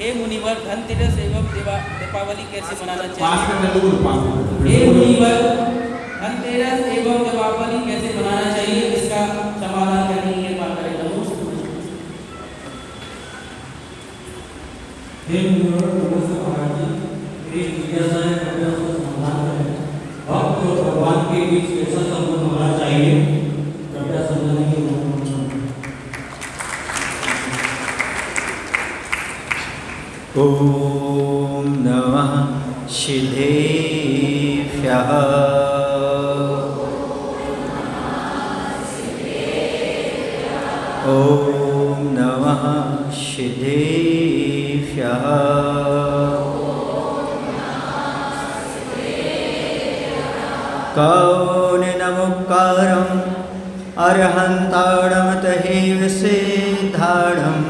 हे मुनिवर, धनतेरस एवं दीपावली कैसे मनाना चाहिए? पास में हे मुनिवर, धनतेरस एवं दीपावली कैसे मनाना चाहिए, इसका समाधान करने के लिए बात करें। हे मुनिवर, नमस्ते महाराज जी, मेरी जिज्ञासा है, कृपया उसका समाधान करें। भक्त और भगवान के बीच कैसा संबंध होना चाहिए, कृपया समझाने की अनुमति। ओम नमः सिद्धेभ्यः। ओम नमः सिद्धेभ्यः। कौनिनमुक्कारम् अर्हन्ताडमतहेव सिद्धाडम्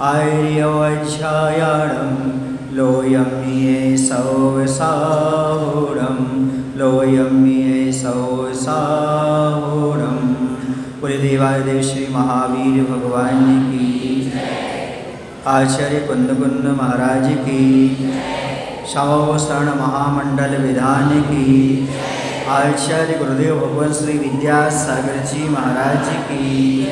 आर्यवच्छायाणं लोयं ये सौसाहुरं लोयं ये सौसाहुरं। पूरे देवादेव श्री महावीर भगवान की, आचार्य कुंद महाराज की, शरण महामंडल विधान की, आचार्य गुरुदेव भगवान श्री विद्यासागर जी महाराज की।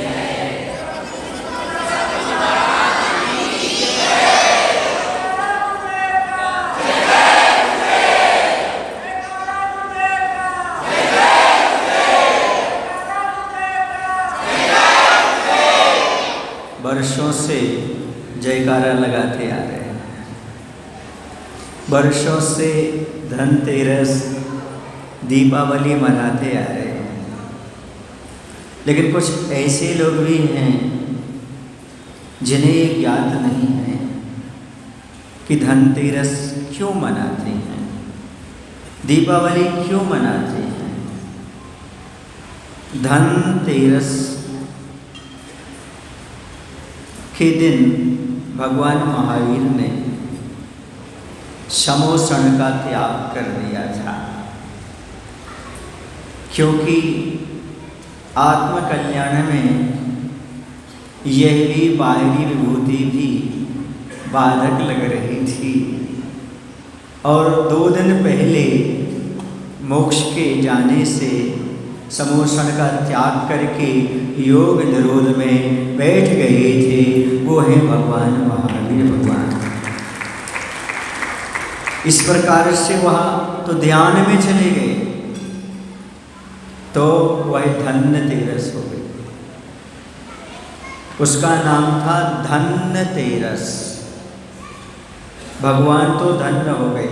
वर्षों से जयकारा लगाते आ रहे हैं, वर्षों से धनतेरस दीपावली मनाते आ रहे हैं, लेकिन कुछ ऐसे लोग भी हैं जिन्हें ज्ञात नहीं है कि धनतेरस क्यों मनाते हैं, दीपावली क्यों मनाते हैं। धनतेरस के दिन भगवान महावीर ने समोषण का त्याग कर दिया था, क्योंकि आत्मकल्याण में यह भी बाहरी विभूति भी बाधक लग रही थी। और 2 दिन पहले मोक्ष के जाने से समोषण का त्याग करके योग निरोध में बैठ गए थे, वो है भगवान महावीर भगवान। इस प्रकार से वहाँ तो ध्यान में चले गए, तो वह धनतेरस हो गई। उसका नाम था धनतेरस। भगवान तो धन्य हो गए,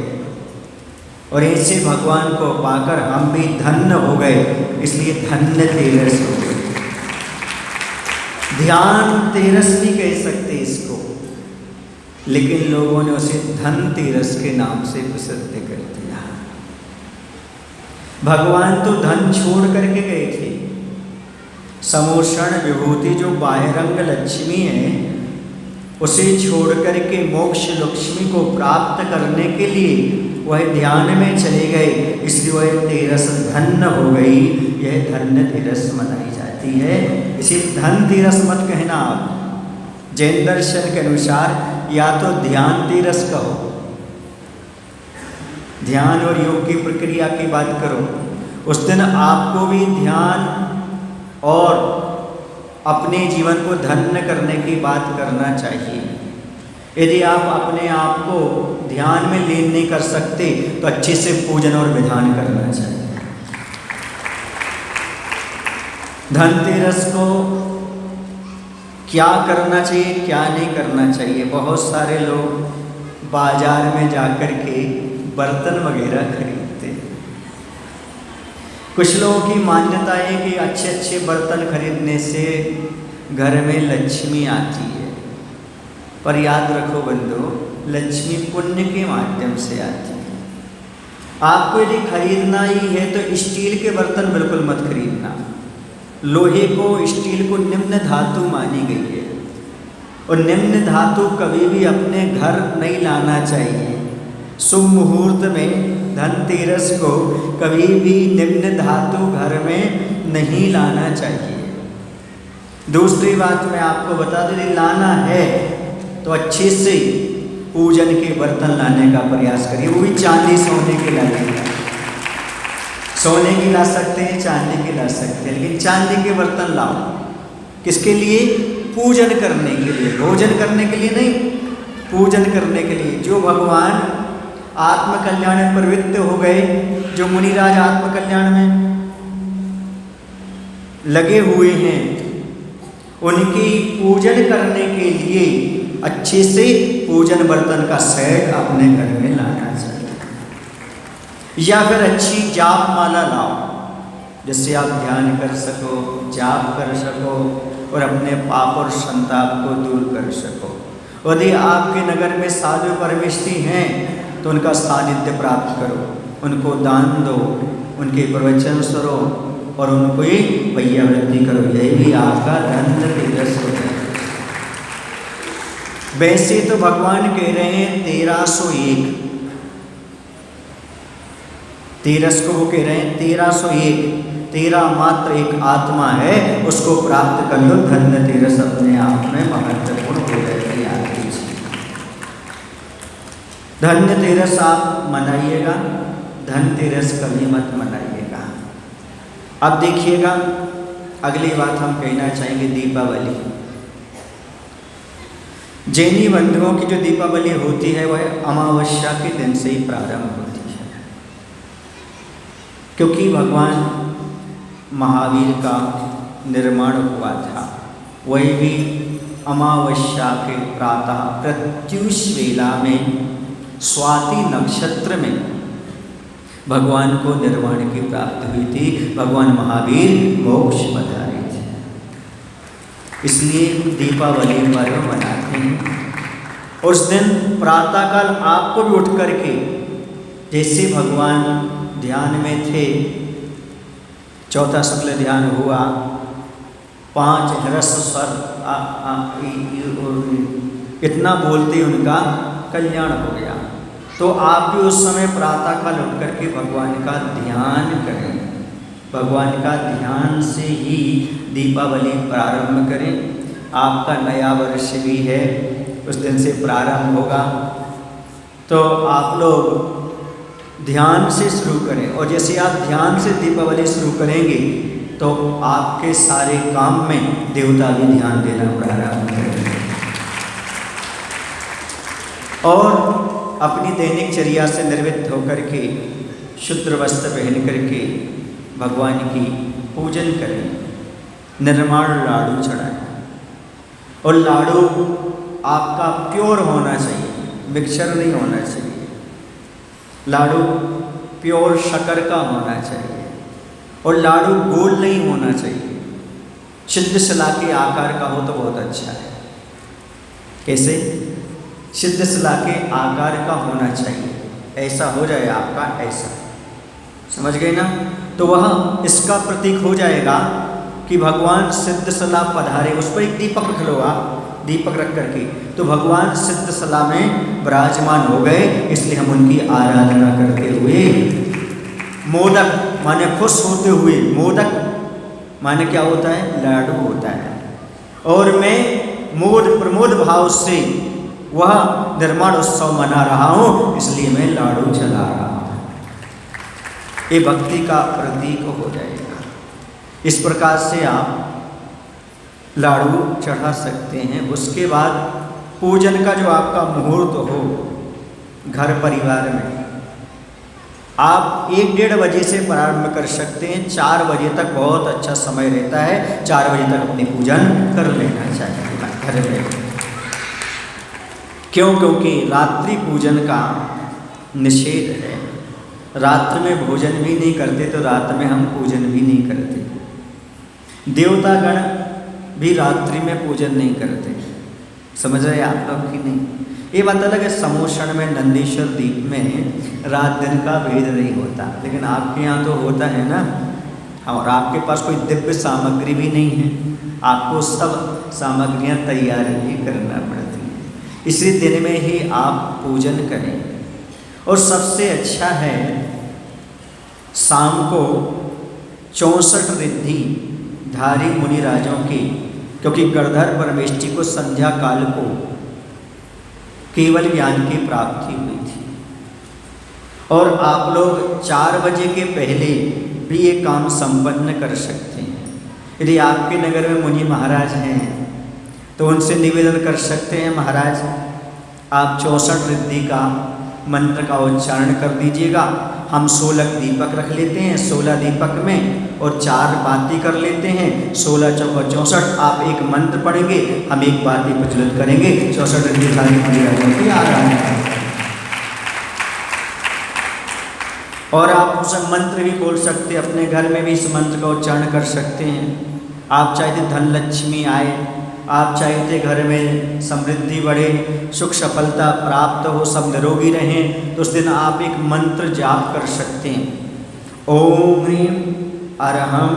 और ऐसे भगवान को पाकर हम भी धन्य हो गए, इसलिए धनतेरस हो गए। ध्यान तेरस भी कह सकते इसको, लेकिन लोगों ने उसे धनतेरस के नाम से प्रसिद्ध कर दिया। भगवान तो धन छोड़ करके गए थे। समोषण विभूति जो बाह्यरंग लक्ष्मी है, उसे छोड़ करके मोक्ष लक्ष्मी को प्राप्त करने के लिए वह ध्यान में चले गए, इसलिए वह तेरस धन्य हो गई। यह धनतेरस मनाई जाती है। इसे धनतेरस मत कहना आप। जैन दर्शन के अनुसार या तो ध्यान तेरस कहो, ध्यान और योग की प्रक्रिया की बात करो। उस दिन आपको भी ध्यान और अपने जीवन को धन्य करने की बात करना चाहिए। यदि आप अपने आप को ध्यान में लीन नहीं कर सकते, तो अच्छे से पूजन और विधान करना चाहिए। धनतेरस को क्या करना चाहिए, क्या नहीं करना चाहिए। बहुत सारे लोग बाजार में जाकर के बर्तन वगैरह खरीदते हैं। कुछ लोगों की मान्यता है कि अच्छे अच्छे बर्तन खरीदने से घर में लक्ष्मी आती है, पर याद रखो बंधु, लक्ष्मी पुण्य के माध्यम से आती है। आपको यदि खरीदना ही है तो स्टील के बर्तन बिल्कुल मत खरीदना। लोहे को, स्टील को निम्न धातु मानी गई है, और निम्न धातु कभी भी अपने घर नहीं लाना चाहिए। शुभ मुहूर्त में धनतेरस को कभी भी निम्न धातु घर में नहीं लाना चाहिए। दूसरी बात मैं आपको बता दूं, यदि लाना है तो अच्छे से पूजन के बर्तन लाने का प्रयास करिए, वो भी चांदी सोने के लाइएगा। सोने की ला सकते हैं, चांदी की ला सकते हैं, लेकिन चांदी के बर्तन लाओ। किसके लिए? पूजन करने के लिए, भोजन करने के लिए नहीं, पूजन करने के लिए। जो भगवान आत्मकल्याण में प्रवृत्त हो गए, जो मुनिराज आत्मकल्याण में लगे हुए हैं, उनकी पूजन करने के लिए अच्छे से पूजन बर्तन का सेट अपने घर में लाना चाहिए। या फिर अच्छी जाप माला लाओ, जिससे आप ध्यान कर सको, जाप कर सको और अपने पाप और संताप को दूर कर सको। यदि आपके नगर में साधु परमेष्ठी हैं तो उनका सानिध्य प्राप्त करो, उनको दान दो, उनके प्रवचन सुनो और उनको ही वैयावृत्ति करो। यही भी आपका धनतेरस हो जाए। वैसे तो भगवान कह रहे हैं 1301 तेरस को, वो कह रहे हैं 1301, 13 मात्र एक आत्मा है, उसको प्राप्त कर लो। धनतेरस अपने आप में महत्वपूर्ण हो जाएगी आपकी। धनतेरस आप मनाइएगा, धनतेरस कभी मत मनाइएगा। अब देखिएगा, अगली बात हम कहना चाहेंगे दीपावली। जैनी बंधुओं की जो दीपावली होती है वह अमावस्या के दिन से ही प्रारंभ होती है, क्योंकि भगवान महावीर का निर्माण हुआ था। वही भी अमावस्या के प्रातः प्रत्यूष वेला में स्वाति नक्षत्र में भगवान को निर्वाण की प्राप्ति हुई थी। भगवान महावीर मोक्ष पधारे थे, इसलिए दीपावली पर्व मनाते हैं। उस दिन प्रातःकाल आपको भी उठ करके, जैसे भगवान ध्यान में थे, चौथा शुक्ल ध्यान हुआ, 5 ह्रस्व स्वर इतना बोलते उनका कल्याण हो गया। तो आप भी उस समय प्रातःकाल उठ करके भगवान का ध्यान करें, भगवान का ध्यान से ही दीपावली प्रारंभ करें। आपका नया वर्ष भी है, उस दिन से प्रारंभ होगा, तो आप लोग ध्यान से शुरू करें। और जैसे आप ध्यान से दीपावली शुरू करेंगे तो आपके सारे काम में देवता भी ध्यान देना प्रारंभ करेंगे। और अपनी दैनिक चर्या से निर्वृत्त होकर के शुद्ध वस्त्र पहन करके भगवान की पूजन करें, निर्माण लाडू चढ़ाएं। और लाडू आपका प्योर होना चाहिए, मिक्सचर नहीं होना चाहिए। लाडू प्योर शक्कर का होना चाहिए और लाडू गोल नहीं होना चाहिए। सिद्ध शिला के आकार का हो तो बहुत अच्छा है। कैसे? सिद्ध शिला के आकार का होना चाहिए, ऐसा हो जाए आपका, ऐसा, समझ गए ना? तो वह इसका प्रतीक हो जाएगा कि भगवान सिद्ध शिला पधारे। उस पर एक दीपक रख लो आप, दीपक रख करके, तो भगवान सिद्ध शिला में विराजमान हो गए। इसलिए हम उनकी आराधना करते हुए मोदक माने खुश होते हुए, मोदक माने क्या होता है? लाडू होता है। और मैं मोद प्रमोद भाव से वह निर्माण उत्सव मना रहा हूँ, इसलिए मैं लाडू चला रहा हूँ। ये भक्ति का प्रतीक हो जाएगा। इस प्रकार से आप लाडू चढ़ा सकते हैं। उसके बाद पूजन का जो आपका मुहूर्त हो घर परिवार में, आप 1-1.5 बजे से प्रारंभ कर सकते हैं। 4 बजे तक बहुत अच्छा समय रहता है। 4 बजे तक अपनी पूजन कर लेना चाहिए घर में। क्यों? क्योंकि रात्रि पूजन का निषेध है। रात्र में भोजन भी नहीं करते तो रात में हम पूजन भी नहीं करते। देवतागण भी रात्रि में पूजन नहीं करते। समझ रहे आप लोग कि नहीं? ये बात अलग है, समोषण में नंदीश्वर द्वीप में रात दिन का भेद नहीं होता, लेकिन आपके यहाँ तो होता है ना। और आपके पास कोई दिव्य सामग्री भी नहीं है, आपको सब सामग्रियाँ तैयार ही करना पड़ती है। इसी दिन में ही आप पूजन करें। और सबसे अच्छा है शाम को 64 रिद्धि धारी मुनिराजों की, क्योंकि गणधर परमेष्ठी को संध्या काल को केवल ज्ञान की प्राप्ति हुई थी। और आप लोग 4 बजे के पहले भी ये काम संपन्न कर सकते हैं। यदि आपके नगर में मुनि महाराज हैं तो उनसे निवेदन कर सकते हैं, महाराज आप 64 रिद्धि का मंत्र का उच्चारण कर दीजिएगा। हम 16 दीपक रख लेते हैं, 16 दीपक में और 4 बाती कर लेते हैं। 16 चौका 64, आप एक मंत्र पढ़ेंगे, हम एक बाती प्रज्वलित करेंगे। 64 रिद्धिधारी की आराधना। और आप उस मंत्र भी बोल सकते हैं, अपने घर में भी इस मंत्र का उच्चारण कर सकते हैं। आप चाहते धन लक्ष्मी आए, आप चाहते घर में समृद्धि बढ़े, सुख सफलता प्राप्त हो, सब निरोगी रहें, तो उस दिन आप एक मंत्र जाप कर सकते हैं। ओम ह्रीं अरहं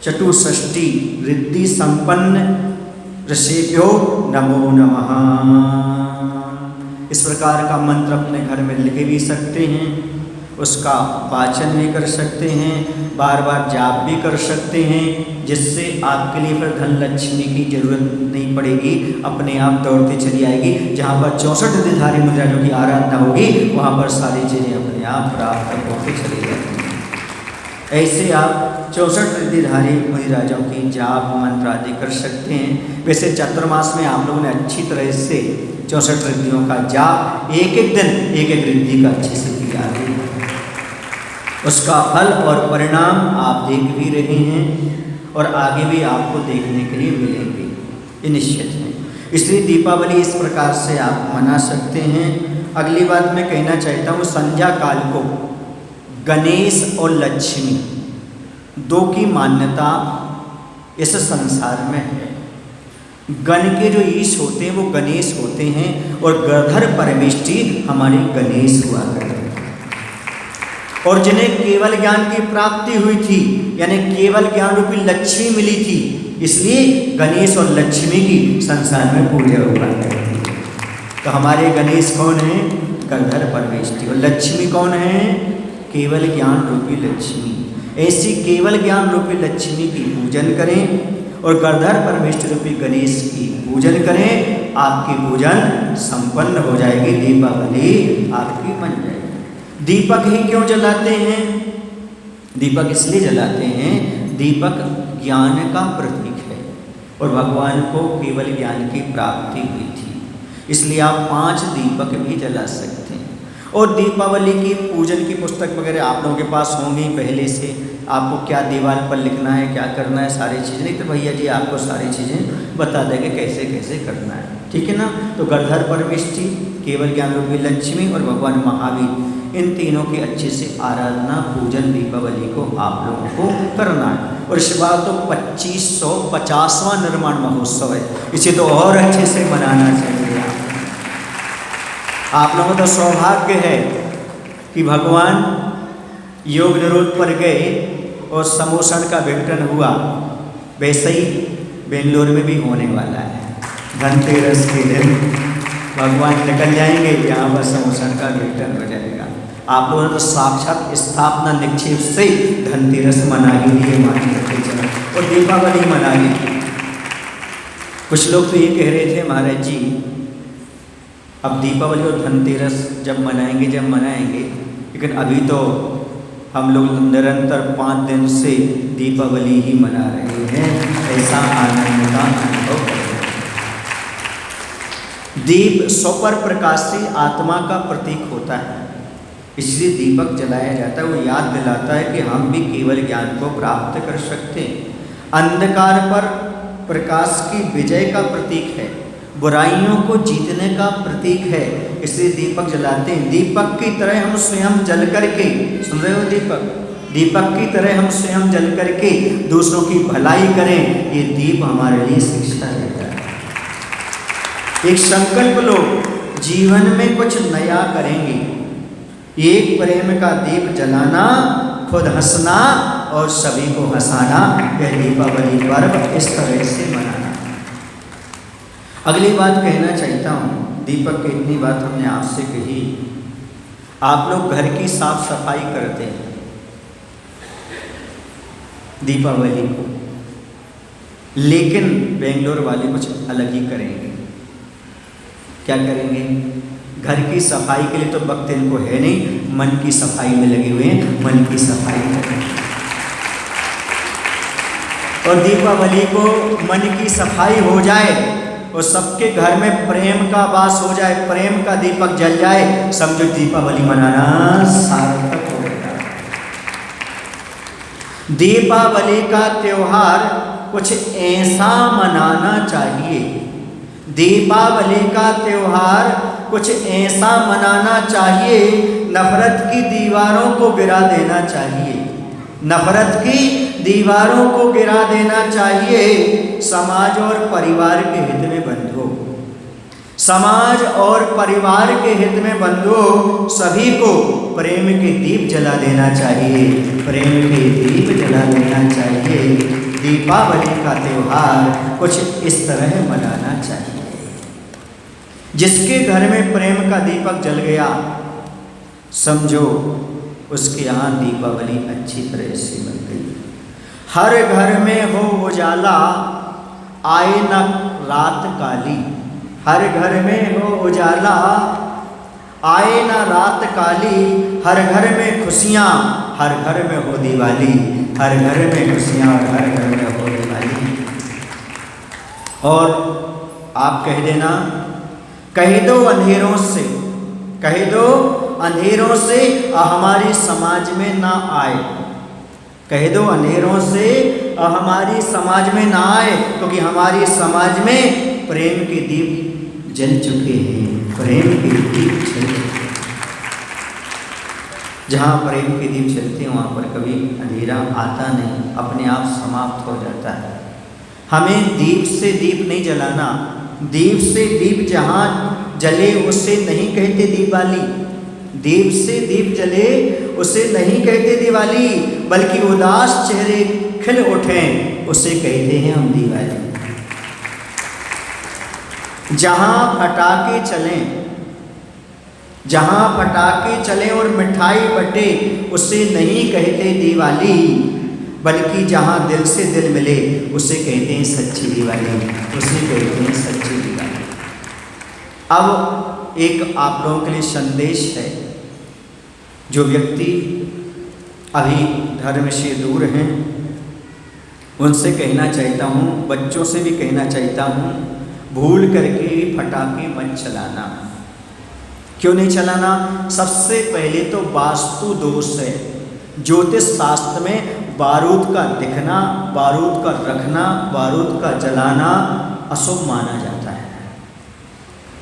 चतुष्षष्टि रिद्धि संपन्न ऋषिभ्यो नमो नमः। इस प्रकार का मंत्र अपने घर में लिख भी सकते हैं, उसका वाचन भी कर सकते हैं, बार बार जाप भी कर सकते हैं, जिससे आपके लिए फिर धन लक्ष्मी की जरूरत नहीं पड़ेगी, अपने आप दौड़ती चली आएगी। जहाँ पर 64 रिद्धिधारी मुद्राजों की आराधना होगी वहाँ पर सारी चीज़ें अपने आप प्राप्त होती चली जाएंगी। ऐसे आप 64 रिद्धिधारी मुद्राजों की जाप मंत्र आदि कर सकते हैं। वैसे चातुर्मास में आप लोगों ने अच्छी तरह से 64 रिद्धियों का जाप एक एक दिन एक एक रिद्धि का अच्छे से किया है। उसका फल और परिणाम आप देख भी रहे हैं और आगे भी आपको देखने के लिए मिलेंगे, ये निश्चित है। इसलिए दीपावली इस प्रकार से आप मना सकते हैं। अगली बात मैं कहना चाहता हूँ, संध्या काल को गणेश और लक्ष्मी दो की मान्यता इस संसार में है। गण के जो ईश होते हैं वो गणेश होते हैं और गणधर परमेष्टि हमारे गणेश हुआ करते हैं। और जिन्हें केवल ज्ञान की प्राप्ति हुई थी, यानी केवल ज्ञान रूपी लक्ष्मी मिली थी, इसलिए गणेश और लक्ष्मी की संसार में पूजा हुआ करती है। तो हमारे गणेश कौन है? गणधर परमेष्टि। और लक्ष्मी कौन है? केवल ज्ञान रूपी लक्ष्मी। ऐसी केवल ज्ञान रूपी लक्ष्मी की पूजन करें और गणधर परमेष्टि रूपी गणेश की पूजन करें, आपकी पूजन संपन्न हो जाएगी, दीपावली आपकी बन जाएगी। दीपक ही क्यों जलाते हैं? दीपक इसलिए जलाते हैं, दीपक ज्ञान का प्रतीक है और भगवान को केवल ज्ञान की प्राप्ति हुई थी, इसलिए आप 5 दीपक भी जला सकते हैं। और दीपावली की पूजन की पुस्तक वगैरह आप लोगों के पास होंगी पहले से, आपको क्या दीवार पर लिखना है, क्या करना है, सारी चीज़ें। नहीं तो भैया जी आपको सारी चीज़ें बता देंगे कैसे कैसे करना है, ठीक है ना। तो गणधर परमेष्टि, केवल ज्ञान रूपी लक्ष्मी और भगवान महावीर, इन तीनों की अच्छे से आराधना पूजन दीपावली को आप लोगों को करना है। और इस बार तो 2550वां निर्माण महोत्सव है, इसे तो और अच्छे से मनाना चाहिए। आप लोगों का सौभाग्य है कि भगवान योग निरोध पर गए और समोसन का विघटन हुआ, वैसे ही बेंगलोर में भी होने वाला है। धनतेरस के दिन भगवान निकल जाएंगे, यहाँ पर समोसन का विघटन हो जाएगा। आप लोगों ने तो साक्षात स्थापना निक्षेप से धनतेरस मना ही लिए, मान के चलो, और दीपावली मना ली। कुछ लोग तो ये कह रहे थे, महाराज जी अब दीपावली और धनतेरस जब मनाएंगे, लेकिन अभी तो हम लोग निरंतर 5 दिन से दीपावली ही मना रहे हैं, ऐसा आनंद का अनुभव है। दीप स्वपर प्रकाशी आत्मा का प्रतीक होता है, इसलिए दीपक जलाया जाता है। वो याद दिलाता है कि हम भी केवल ज्ञान को प्राप्त कर सकते हैं। अंधकार पर प्रकाश की विजय का प्रतीक है, बुराइयों को जीतने का प्रतीक है, इसलिए दीपक जलाते हैं। दीपक की तरह हम स्वयं जल करके, सुन रहे हो, दीपक की तरह हम स्वयं जल करके दूसरों की भलाई करें, ये दीप हमारे लिए शिक्षा देता है। एक संकल्प लो, जीवन में कुछ नया करेंगे, एक प्रेम का दीप जलाना, खुद हंसना और सभी को हंसाना, यह दीपावली पर्व इस तरह से मनाना। अगली बात कहना चाहता हूँ, दीपक की इतनी बात हमने आपसे कही, आप लोग घर की साफ सफाई करते हैं दीपावली को, लेकिन बेंगलोर वाले कुछ अलग ही करेंगे। क्या करेंगे? घर की सफाई के लिए तो वक्त इनको है नहीं, मन की सफाई में लगे हुए हैं, मन की सफाई करें। और दीपावली को मन की सफाई हो जाए और सबके घर में प्रेम का वास हो जाए, प्रेम का दीपक जल जाए, समझो दीपावली मनाना सार्थक हो गया। दीपावली का त्योहार कुछ ऐसा मनाना चाहिए, दीपावली का त्योहार कुछ ऐसा मनाना चाहिए, नफरत की दीवारों को गिरा देना चाहिए, नफरत की दीवारों को गिरा देना चाहिए। समाज और परिवार के हित में बंधुओं, समाज और परिवार के हित में बंधुओं, सभी को प्रेम के दीप जला देना चाहिए, प्रेम के दीप जला देना चाहिए। दीपावली का त्योहार कुछ इस तरह मनाना चाहिए। जिसके घर में प्रेम का दीपक जल गया, समझो उसके यहाँ दीपावली अच्छी तरह से बन गई। हर घर में हो उजाला, आए न रात काली, हर घर में हो उजाला, आए न रात काली, हर घर में खुशियाँ, हर घर में हो दिवाली, हर घर में खुशियाँ और हर घर में हो दिवाली। और आप कह देना, कह दो अंधेरों से, कह दो अंधेरों से हमारी समाज में ना आए, कह दो अंधेरों से हमारी समाज में ना आए, क्योंकि हमारी समाज में प्रेम के दीप जल चुके हैं, प्रेम के दीप जल चुके हैं। जहाँ प्रेम के दीप जलते हैं वहाँ पर कभी अंधेरा आता नहीं, अपने आप समाप्त हो जाता है। हमें दीप से दीप नहीं जलाना, दीप से दीप जहाँ जले उसे नहीं कहते दिवाली, दीप से दीप जले उसे नहीं कहते दिवाली, बल्कि उदास चेहरे खिल उठें उसे कहते हैं हम दिवाली। जहाँ फटाके चलें, जहाँ फटाके चलें और मिठाई बटे उसे नहीं कहते दिवाली, बल्कि जहाँ दिल से दिल मिले उसे कहते हैं सच्ची दिवाली, उसे कहते हैं सच्ची दिवाली। अब एक आप लोगों के लिए संदेश है। जो व्यक्ति अभी धर्म से दूर हैं उनसे कहना चाहता हूँ, बच्चों से भी कहना चाहता हूँ, भूल करके फटाके मत चलाना। क्यों नहीं चलाना? सबसे पहले तो वास्तु दोष है। ज्योतिष शास्त्र में बारूद का दिखना, बारूद का रखना, बारूद का जलाना अशुभ माना जाता है।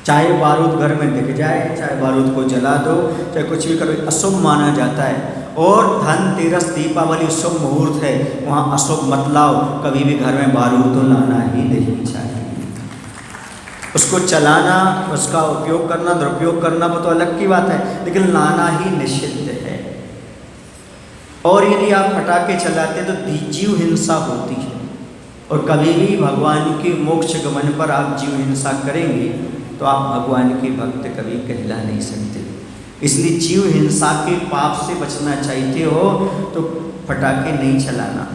चाहे बारूद घर में दिख जाए, चाहे बारूद को जला दो, चाहे कुछ भी करो, अशुभ माना जाता है। और धनतेरस, दीपावली शुभ मुहूर्त है, वहाँ अशुभ मत लाओ। कभी भी घर में बारूद तो लाना ही नहीं चाहिए। उसको चलाना, उसका उपयोग करना, दुरुपयोग करना वो तो अलग की बात है, लेकिन लाना ही निषिद्ध है। और यदि आप फटाके चलाते तो जीव हिंसा होती है, और कभी भी भगवान के मोक्ष गमन पर आप जीव हिंसा करेंगे तो आप भगवान के भक्त कभी कहला नहीं सकते। इसलिए जीव हिंसा के पाप से बचना चाहते हो तो फटाके नहीं चलाना।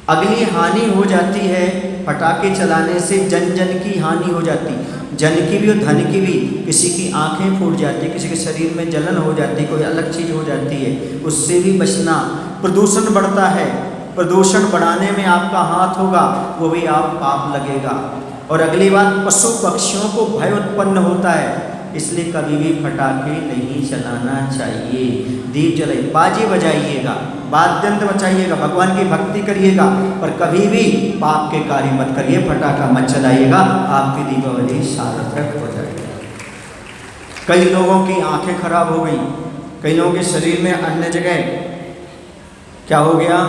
अगली हानि हो जाती है फटाके चलाने से, जन जन की हानि हो जाती, जन की भी और धन की भी। किसी की आंखें फूट जाती, किसी के शरीर में जलन हो जाती, कोई अलग चीज़ हो जाती है, उससे भी बचना। प्रदूषण बढ़ता है, प्रदूषण बढ़ाने में आपका हाथ होगा, वो भी आप पाप लगेगा। और अगली बात, पशु पक्षियों को भय उत्पन्न होता है, इसलिए कभी भी फटाके नहीं चलाना चाहिए। दीप जलाइए, बाजी बजाइएगा, वाद्यंत्र बजाइएगा, भगवान की भक्ति करिएगा, पर कभी भी पाप के कार्य मत करिए, फटाका मत चलाइएगा, आपकी दीपावली सार्थक हो जाएगी। कई लोगों की आंखें खराब हो गई, कई लोगों के शरीर में अन्य जगह क्या हो गया,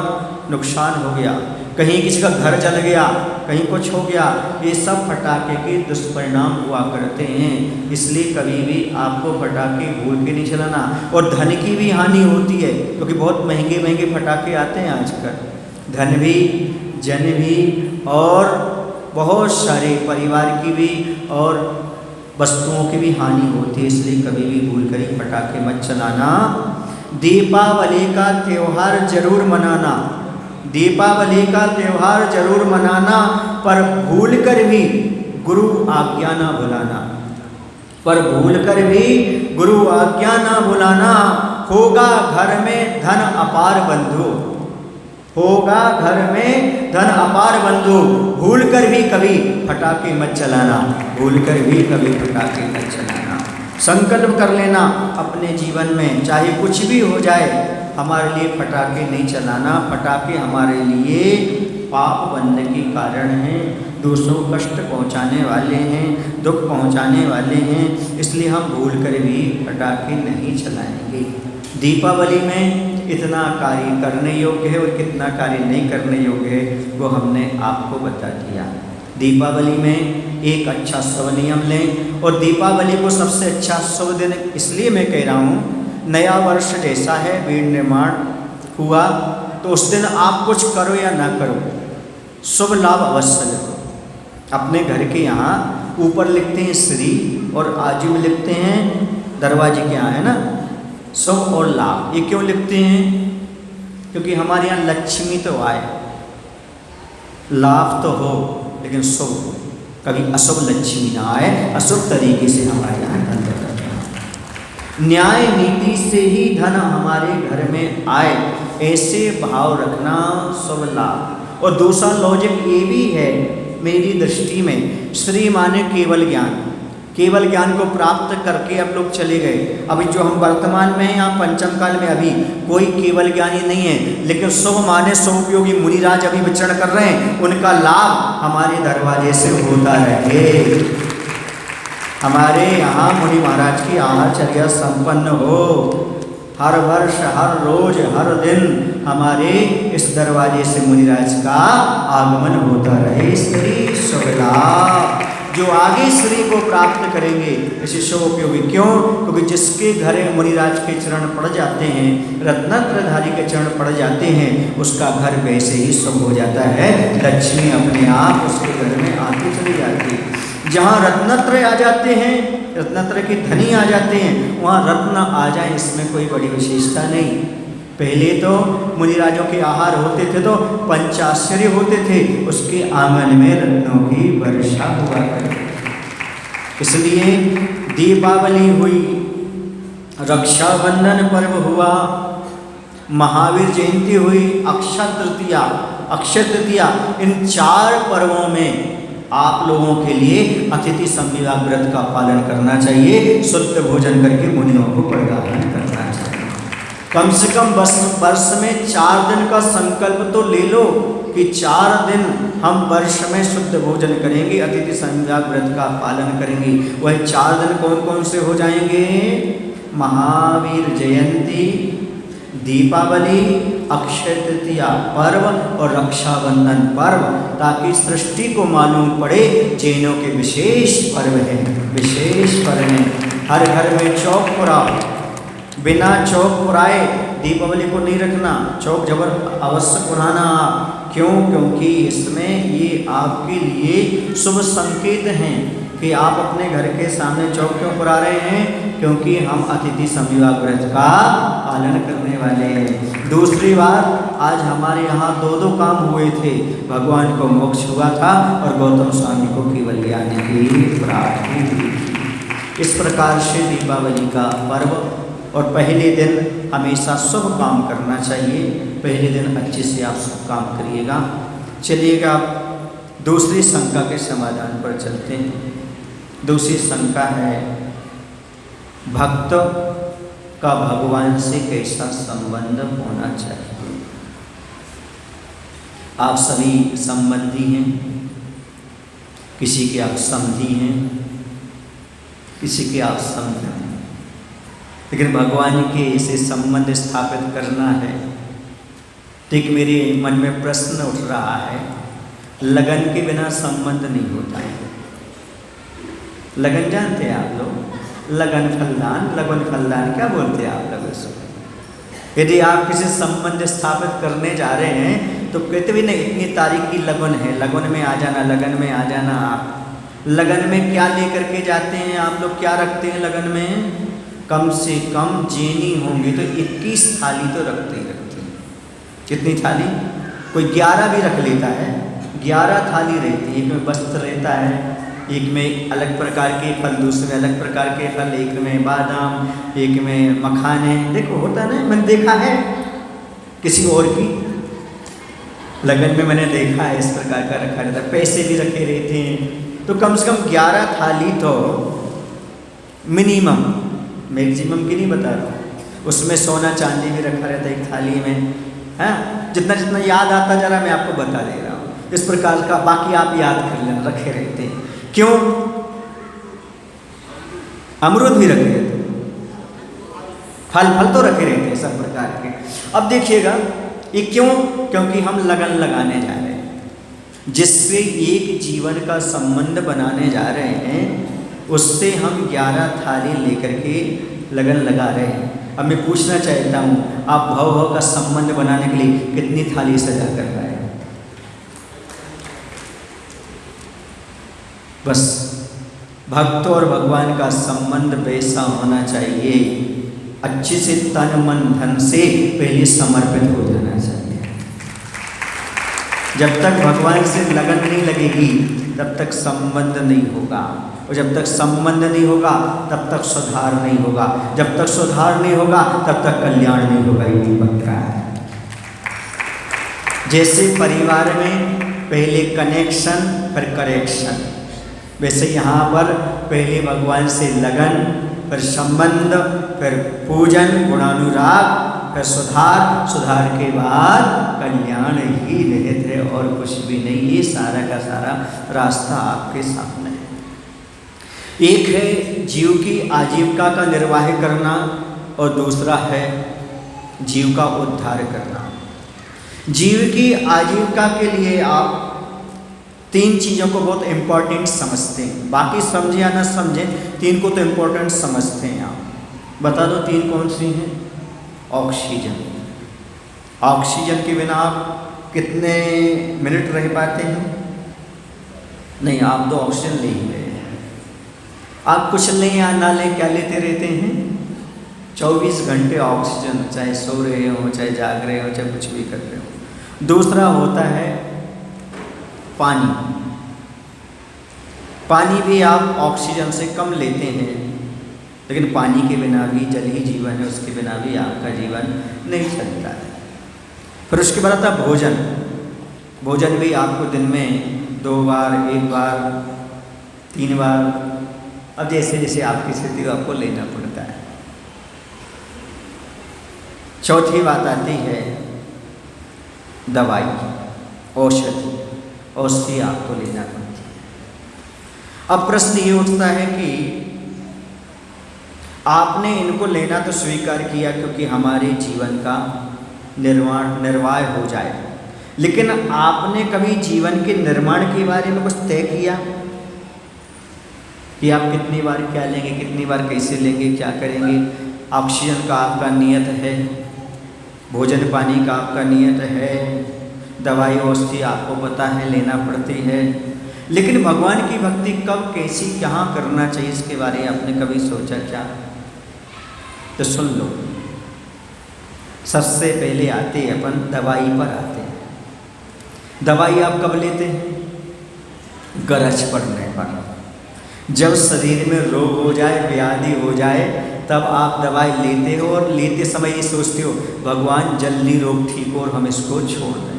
नुकसान हो गया, कहीं किसी का घर जल गया, कहीं कुछ हो गया। ये सब फटाके के दुष्परिणाम हुआ करते हैं। इसलिए कभी भी आपको फटाके भूल के नहीं चलाना। और धन की भी हानि होती है, क्योंकि बहुत महंगे महंगे फटाके आते हैं आजकल। धन भी, जन भी, और बहुत सारे परिवार की भी और वस्तुओं की भी हानि होती है। इसलिए कभी भी भूल कर ही फटाके मत चलाना। दीपावली का त्यौहार जरूर मनाना, दीपावली का त्यौहार जरूर मनाना, पर भूल कर भी गुरु आज्ञा ना भुलाना। पर भूल कर भी गुरु आज्ञा ना भुलाना, होगा घर में धन अपार बंधु, होगा घर में धन अपार बंधु, भूल कर भी कभी पटाखे मत चलाना, भूल कर भी कभी पटाखे मत चलाना। संकल्प कर लेना अपने जीवन में, चाहे कुछ भी हो जाए, हमारे लिए पटाखे नहीं चलाना। पटाखे हमारे लिए पाप बनने के कारण हैं, दूसरों को कष्ट पहुंचाने वाले हैं, दुख पहुंचाने वाले हैं, इसलिए हम भूल कर भी पटाखे नहीं चलाएंगे। दीपावली में इतना कार्य करने योग्य है और कितना कार्य नहीं करने योग्य है वो हमने आपको बता दिया। दीपावली में एक अच्छा शुभ नियम लें, और दीपावली को सबसे अच्छा शुभ दिन इसलिए मैं कह रहा हूँ, नया वर्ष जैसा है, वीर निर्माण हुआ, तो उस दिन आप कुछ करो या ना करो, शुभ लाभ अवश्य लिखो। अपने घर के यहाँ ऊपर लिखते हैं श्री, और आजू में लिखते हैं दरवाजे के यहाँ, है ना, शुभ और लाभ। ये क्यों लिखते हैं? क्योंकि हमारे यहाँ लक्ष्मी तो आए, लाभ तो हो, लेकिन शुभ हो, कभी अशुभ लक्ष्मी ना आए, अशुभ तरीके से हमारे यहाँ धन करते हैं। न्याय नीति से ही धन हमारे घर में आए, ऐसे भाव रखना शुभ लाभ। और दूसरा लॉजिक ये भी है मेरी दृष्टि में, श्री माने केवल ज्ञान, केवल ज्ञान को प्राप्त करके अब लोग चले गए। अभी जो हम वर्तमान में हैं, यहाँ पंचम काल में अभी कोई केवल ज्ञानी नहीं है, लेकिन शुभ माने शुभयोगी मुनिराज अभी विचरण कर रहे हैं, उनका लाभ हमारे दरवाजे से होता रहे। हमारे यहाँ मुनि महाराज की आहारचर्या संपन्न हो, हर वर्ष, हर रोज, हर दिन हमारे इस दरवाजे से मुनिराज का आगमन होता रहे। श्री शुभ लाभ जो आगे श्री को प्राप्त करेंगे, ऐसे शुभ उपयोगी। क्यों? क्योंकि जिसके घर मुनिराज के चरण पड़ जाते हैं, रत्नत्रधारी के चरण पड़ जाते हैं, उसका घर वैसे ही शुभ हो जाता है। लक्ष्मी अपने आप उसके घर में आती चली जाती है। जहाँ रत्नत्र आ जाते हैं, रत्नत्र के धनी आ जाते हैं, वहाँ रत्न आ जाए, इसमें कोई बड़ी विशेषता नहीं। पहले तो मुनिराजों के आहार होते थे तो पंचाश्चर्य होते थे, उसके आंगन में रत्नों की वर्षा हुआ करती। इसलिए दीपावली हुई, रक्षाबंधन पर्व हुआ, महावीर जयंती हुई, अक्षय तृतीया, इन 4 पर्वों में आप लोगों के लिए अतिथि संविदा व्रत का पालन करना चाहिए। शुद्ध भोजन करके मुनियों को प्रदान करना चाहिए। कम से कम वर्ष में 4 दिन का संकल्प तो ले लो कि 4 दिन हम वर्ष में शुद्ध भोजन करेंगे, अतिथि संविदा व्रत का पालन करेंगे। वह 4 दिन कौन कौन से हो जाएंगे? महावीर जयंती, दीपावली, अक्षय तृतीया पर्व और रक्षाबंधन पर्व, ताकि सृष्टि को मालूम पड़े जैनों के विशेष पर्व हैं, विशेष पर्व हैं। हर घर में चौक पुराओ, बिना चौक पुराए दीपावली को नहीं रखना, चौक जबर अवश्य पुराना। क्यों? क्योंकि इसमें ये आपके लिए शुभ संकेत हैं कि आप अपने घर के सामने चौक क्यों पुरा रहे हैं? क्योंकि हम अतिथि संविदा व्रत का पालन करने वाले हैं। दूसरी बात, आज हमारे यहाँ 2 काम हुए थे। भगवान को मोक्ष हुआ था और गौतम स्वामी को केवल ज्ञान की प्राप्ति हुई। इस प्रकार से दीपावली का पर्व, और पहले दिन हमेशा शुभ काम करना चाहिए। पहले दिन अच्छे से आप शुभ काम करिएगा। चलिएगा दूसरी शंका के समाधान पर चलते हैं। दूसरी शंका है, भक्त का भगवान से कैसा संबंध होना चाहिए? आप सभी संबंधी हैं, किसी के आप समधी हैं, किसी के आप समधी हैं, लेकिन भगवान के ऐसे संबंध स्थापित करना है। ठीक मेरे मन में प्रश्न उठ रहा है, लगन के बिना संबंध नहीं होता है। लगन जानते हैं आप लोग? लगन फलदान क्या बोलते हैं आप लोग इसको? यदि आप किसी संबंध स्थापित करने जा रहे हैं तो कहते भी नहीं इतनी तारीख की लगन है, लगन में आ जाना, लगन में आ जाना। आप लगन में क्या लेकर के जाते हैं? आप लोग क्या रखते हैं लगन में? कम से कम जेनी होंगे तो 21 थाली तो रखते ही रखते हैं। कितनी थाली? कोई 11 भी रख लेता है, 11 थाली रहती है। एक में वस्त्र रहता है, एक में अलग प्रकार के फल, दूसरे में अलग प्रकार के फल, एक में बादाम, एक में मखाने। देखो होता है ना, मैंने देखा है किसी और की लगन में, मैंने देखा है इस प्रकार का रखा रहता, पैसे भी रखे रहते हैं। तो कम से कम 11 थाली तो मिनिमम, मैक्सिमम की नहीं बता रहा हूँ, उसमें सोना चांदी भी रखा रहता है एक थाली में, है। जितना जितना याद आता जा रहा मैं आपको बता दे रहा हूँ इस प्रकार का, बाकी आप याद कर लेना, रखे रहते हैं। क्यों? अमरूद भी रखे रहते, फल तो रखे रहते हैं सब प्रकार के। अब देखिएगा ये क्यों? क्योंकि हम लगन लगाने जा रहे हैं, जिससे एक जीवन का संबंध बनाने जा रहे हैं, उससे हम 11 थाली लेकर के लगन लगा रहे हैं। अब मैं पूछना चाहता हूँ, आप भाव का संबंध बनाने के लिए कितनी थाली सजा कर रहे हैं? बस भक्त और भगवान का संबंध वैसा होना चाहिए, अच्छे से तन मन धन से पहले समर्पित हो जाना चाहिए। जब तक भगवान से लगन नहीं लगेगी तब तक संबंध नहीं होगा, और जब तक संबंध नहीं होगा तब तक सुधार नहीं होगा, जब तक सुधार नहीं होगा तब तक कल्याण नहीं होगा। ये पक्का है। जैसे परिवार में पहले कनेक्शन फिर करेक्शन, वैसे यहाँ पर पहले भगवान से लगन, फिर संबंध, फिर पूजन, गुणानुराग, फिर सुधार, सुधार के बाद कल्याण ही निहित है और कुछ भी नहीं। ये सारा का सारा रास्ता आपके सामने है। एक है जीव की आजीविका का निर्वाह करना और दूसरा है जीव का उद्धार करना। जीव की आजीविका के लिए आप 3 चीज़ों को बहुत इम्पोर्टेंट समझते हैं, बाकी समझे या ना समझे 3 को तो इम्पोर्टेंट समझते हैं आप। बता दो 3 कौन सी हैं? ऑक्सीजन। ऑक्सीजन के बिना आप कितने मिनट रह पाते हैं? नहीं, आप तो ऑक्सीजन ले ही रहे हैं। आप कुछ लें या ना लें, क्या लेते रहते हैं? 24 घंटे ऑक्सीजन, चाहे सो रहे हो, चाहे जाग रहे हो, चाहे कुछ भी कर रहे हो। दूसरा होता है पानी। पानी भी आप ऑक्सीजन से कम लेते हैं, लेकिन पानी के बिना भी जल ही जीवन है, उसके बिना भी आपका जीवन नहीं चलता है। फिर उसके बाद आता है भोजन। भोजन भी आपको दिन में 2 बार, 1 बार, 3 बार, अब जैसे जैसे आपकी स्थिति आपको लेना पड़ता है। चौथी बात आती है दवाई, औषधि। औषधि आपको लेना पड़ती है। अब प्रश्न ये उठता है कि आपने इनको लेना तो स्वीकार किया क्योंकि हमारे जीवन का निर्वाह हो जाए, लेकिन आपने कभी जीवन के निर्माण के बारे में कुछ तय किया कि आप कितनी बार क्या लेंगे, कितनी बार कैसे लेंगे, क्या करेंगे? ऑक्सीजन का आपका नियत है, भोजन पानी का आपका नियत है, दवाई औषधि आपको पता है लेना पड़ती है, लेकिन भगवान की भक्ति कब, कैसी, कहाँ करना चाहिए इसके बारे में आपने कभी सोचा क्या? तो सुन लो, सबसे पहले आते हैं अपन दवाई पर आते हैं। दवाई आप कब लेते हैं? गरज पड़ने पर। जब शरीर में रोग हो जाए, व्याधि हो जाए, तब आप दवाई लेते हो और लेते समय ये सोचते हो भगवान जल्दी रोग ठीक हो और हम इसको छोड़ दें।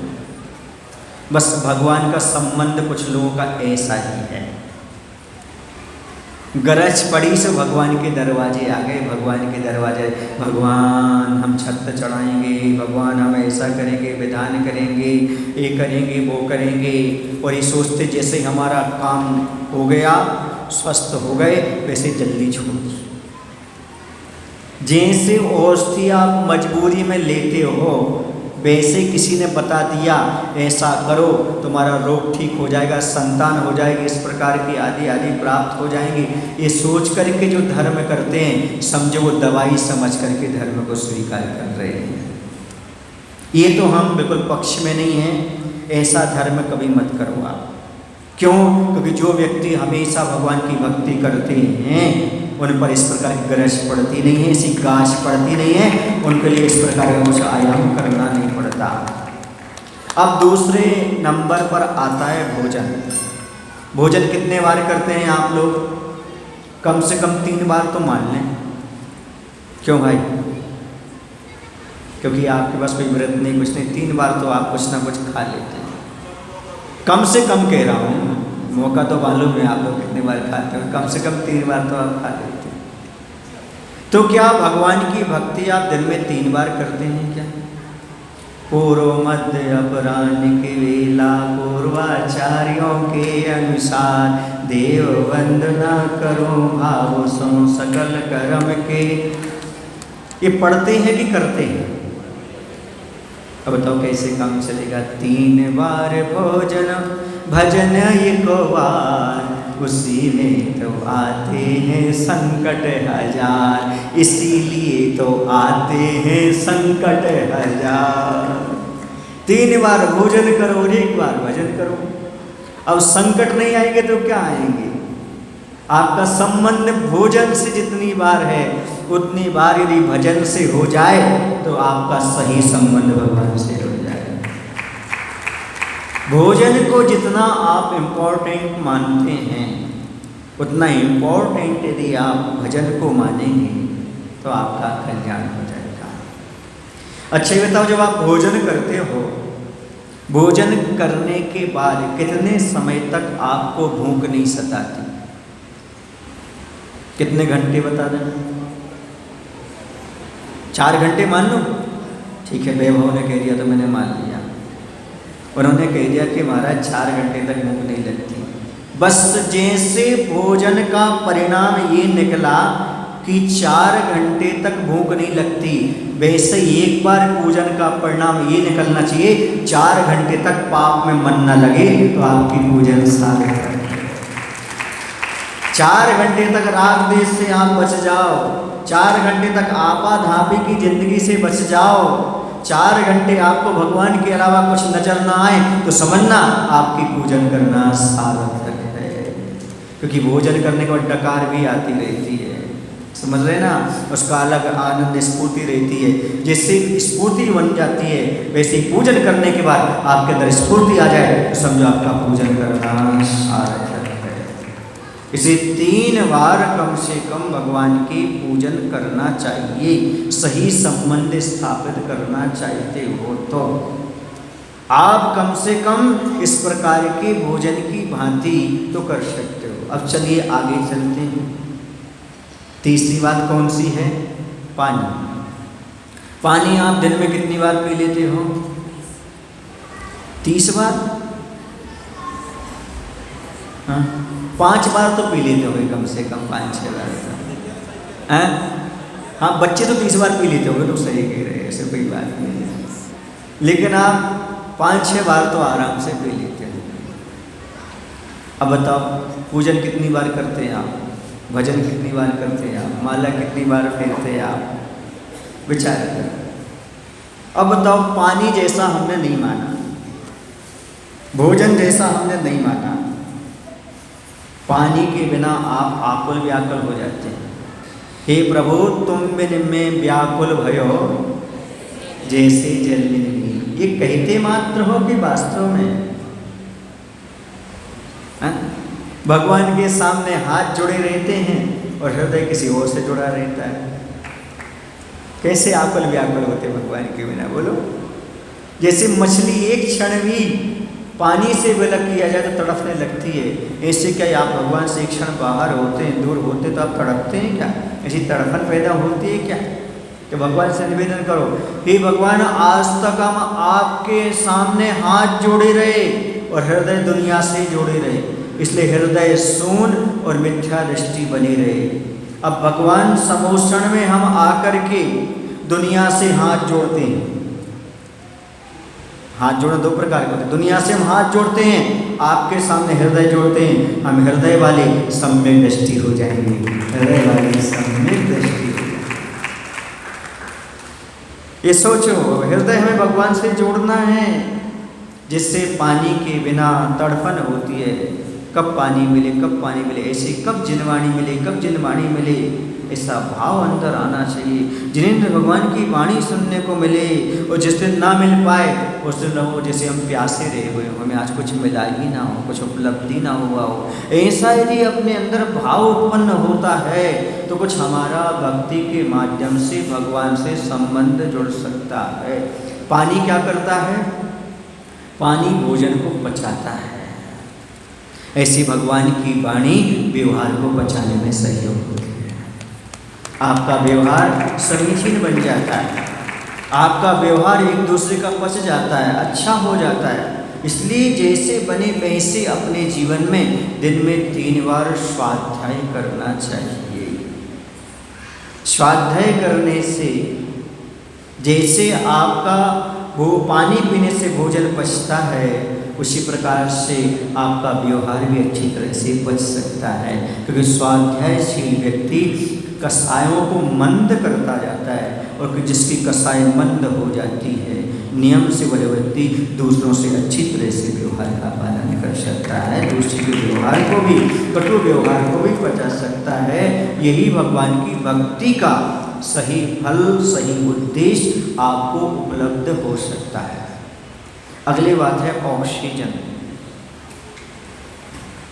बस भगवान का संबंध कुछ लोगों का ऐसा ही है। गरज पड़ी से भगवान के दरवाजे आ गए, भगवान के दरवाजे, भगवान हम छत चढ़ाएंगे, भगवान हम ऐसा करेंगे, विधान करेंगे, ये करेंगे, वो करेंगे, और ये सोचते जैसे हमारा काम हो गया, स्वस्थ हो गए, वैसे जल्दी छोड़ दी। जैसे औषधि आप मजबूरी में लेते हो, वैसे किसी ने बता दिया ऐसा करो तुम्हारा रोग ठीक हो जाएगा, संतान हो जाएगी, इस प्रकार की आदि आदि प्राप्त हो जाएंगे, ये सोच करके जो धर्म करते हैं, समझो वो दवाई समझ करके धर्म को स्वीकार कर रहे हैं। ये तो हम बिल्कुल पक्ष में नहीं हैं, ऐसा धर्म कभी मत करो आप। क्यों? क्योंकि जो व्यक्ति हमेशा भगवान की भक्ति करते हैं उन पर इस प्रकार की गरज पड़ती नहीं है, ऐसी गाछ पड़ती नहीं है, उनके लिए इस प्रकार का कुछ आयाम करना नहीं पड़ता। अब दूसरे नंबर पर आता है भोजन। भोजन कितने बार करते हैं आप लोग? कम से कम 3 बार तो मान लें। क्यों भाई? क्योंकि आपके पास कोई व्रत नहीं, कुछ नहीं, 3 बार तो आप कुछ ना कुछ खा लेते हैं। कम से कम कह रहा हूँ, मौका तो मालूम है आप लोग कितने बार खाते हो, कम से कम 3 बार तो आप खा लेते हैं। तो क्या भगवान की भक्ति आप दिन में 3 बार करते हैं क्या? पूर्व मध्य अपराह्न के वेला पूर्वाचार्यों के अनुसार देव वंदना करो भाव सो सकल कर्म के। ये पढ़ते हैं कि करते हैं? अब बताओ कैसे काम चलेगा? 3 बार भोजन भजन एक बार, उसी में तो आते हैं संकट हजार, इसीलिए तो आते हैं संकट हजार। 3 बार भोजन करो और 1 बार भजन करो। अब संकट नहीं आएंगे तो क्या आएंगे? आपका संबंध भोजन से जितनी बार है उतनी बार यदि भजन से हो जाए तो आपका सही संबंध भगवान से हो जाए। भोजन को जितना आप इम्पोर्टेंट मानते हैं उतना इम्पोर्टेंट यदि आप भजन को मानेंगे तो आपका कल्याण हो जाएगा। अच्छा ये बताओ, जब आप भोजन करते हो, भोजन करने के बाद कितने समय तक आपको भूख नहीं सताती? कितने घंटे बता दें? 4 घंटे मान लो, ठीक है। वैभव ने कह दिया तो मैंने मान लिया। उन्होंने कह दिया कि महाराज 4 घंटे तक भूख नहीं लगती। बस जैसे भोजन का परिणाम ये निकला कि 4 घंटे तक भूख नहीं लगती, वैसे एक बार पूजन का परिणाम ये निकलना चाहिए 4 घंटे तक पाप में मन न लगे तो आपकी पूजन सार्थक है। 4 घंटे तक राग देश से आप बच जाओ, 4 घंटे तक आपाधापी की जिंदगी से बच जाओ, 4 घंटे आपको भगवान के अलावा कुछ नजर ना आए तो समझना आपकी पूजन करना सार्थक है। क्योंकि भोजन करने के बाद डकार भी आती रहती है, समझ रहे ना? उसका अलग आनंद स्फूर्ति रहती है। जैसे स्फूर्ति बन जाती है वैसे ही पूजन करने के बाद आपके अंदर स्फूर्ति आ जाए तो समझो आपका पूजन करना सार्थक है। इसे 3 बार कम से कम भगवान की पूजन करना चाहिए, सही संबंध स्थापित करना चाहते हो तो। आप कम से कम इस प्रकार के भोजन की भांति तो कर सकते हो। अब चलिए आगे चलते हैं। तीसरी बात कौन सी है? पानी। पानी आप दिन में कितनी बार पी लेते हो? 30 बार? हाँ, 5 बार तो पी लेते होगे कम से कम, 5-6 बार। हाँ, बच्चे तो 30 बार पी लेते होगे, तो सही कह रहे हैं, ऐसे कोई बात नहीं है। लेकिन आप 5-6 बार तो आराम से पी लेते हो। अब बताओ पूजन कितनी बार करते हैं आप? भजन कितनी बार करते हैं आप? माला कितनी बार फेरते हैं आप? विचार करो। अब बताओ पानी जैसा हमने नहीं माना, भोजन जैसा हमने नहीं माना, पानी के बिना आप आकुल व्याकुल हो जाते हैं। हे प्रभु तुम बिन में व्याकुल भयो जैसे जल बिन नीर। ये कहते मात्र हो कि वास्तव में भगवान के सामने हाथ जुड़े रहते हैं और हृदय किसी और से जुड़ा रहता है? कैसे आकुल व्याकुल होते भगवान के बिना? बोलो। जैसे मछली एक क्षण भी पानी से विलग किया जाए तो तड़पने लगती है, ऐसे क्या आप भगवान से एक क्षण बाहर होते हैं, दूर होते तो आप तड़पते हैं क्या? ऐसी तड़पन पैदा होती है क्या? तो भगवान से निवेदन करो, हे भगवान आज तक हम आपके सामने हाथ जोड़े रहे और हृदय दुनिया से जोड़े रहे, इसलिए हृदय शून और मिथ्या दृष्टि बनी रहे। अब भगवान समोषण में हम आकर के दुनिया से हाथ जोड़ते हैं। हाथ जोड़ना 2 प्रकार के होते हैं। दुनिया से हम हाथ जोड़ते हैं, आपके सामने हृदय जोड़ते हैं। हम हृदय वाले सम्यक दृष्टि हो जाएंगे, हृदय वाले सम्यक दृष्टि। ये सोचो, हृदय हमें भगवान से जोड़ना है, जिससे पानी के बिना तड़पन होती है। कब पानी मिले, कब पानी मिले, ऐसे कब जिनवाणी मिले, कब जिनवाणी मिले। ऐसा भाव अंदर आना चाहिए। जिन दिन भगवान की वाणी सुनने को मिले और जिस दिन ना मिल पाए उस दिन हो जैसे हम प्यासे रहे हुए हो, हमें आज कुछ मिला ही ना हो, कुछ उपलब्धि ना हुआ हो। ऐसा यदि अपने अंदर भाव उत्पन्न होता है तो कुछ हमारा भक्ति के माध्यम से भगवान से संबंध जुड़ सकता है। पानी क्या करता है? पानी भोजन को पचाता है। ऐसी भगवान की वाणी व्यवहार को बचाने में सहयोग होती है। आपका व्यवहार समीचीन बन जाता है, आपका व्यवहार एक दूसरे का पच जाता है, अच्छा हो जाता है। इसलिए जैसे बने वैसे अपने जीवन में दिन में 3 बार स्वाध्याय करना चाहिए। स्वाध्याय करने से जैसे आपका वो पानी पीने से भोजन पचता है, उसी प्रकार से आपका व्यवहार भी अच्छी तरह से बच सकता है। क्योंकि स्वाध्यायशील व्यक्ति कसायों को मंद करता जाता है, और जिसकी कसाय मंद हो जाती है, नियम से वह व्यक्ति दूसरों से अच्छी तरह से व्यवहार का पालन कर सकता है, दूसरे के व्यवहार को भी, कटु व्यवहार को भी बचा सकता है। यही भगवान की भक्ति का सही फल, सही उद्देश्य आपको उपलब्ध हो सकता है। अगली बात है ऑक्सीजन।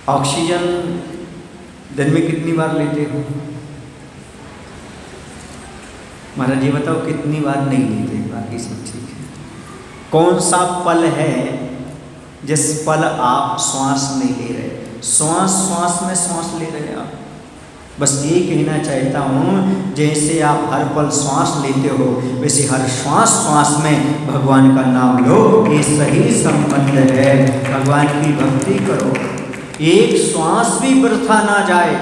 ऑक्सीजन दिन में कितनी बार लेते हो? महाराज ये बताओ कितनी बार नहीं लेते? बाकी सब ठीक है। कौन सा पल है जिस पल आप श्वास नहीं ले रहे? श्वास में श्वास ले रहे आप। बस ये कहना चाहता हूँ, जैसे आप हर पल श्वास लेते हो वैसे हर श्वास में भगवान का नाम लो। ये सही संबंध है। भगवान की भक्ति करो, एक श्वास भी वृथा ना जाए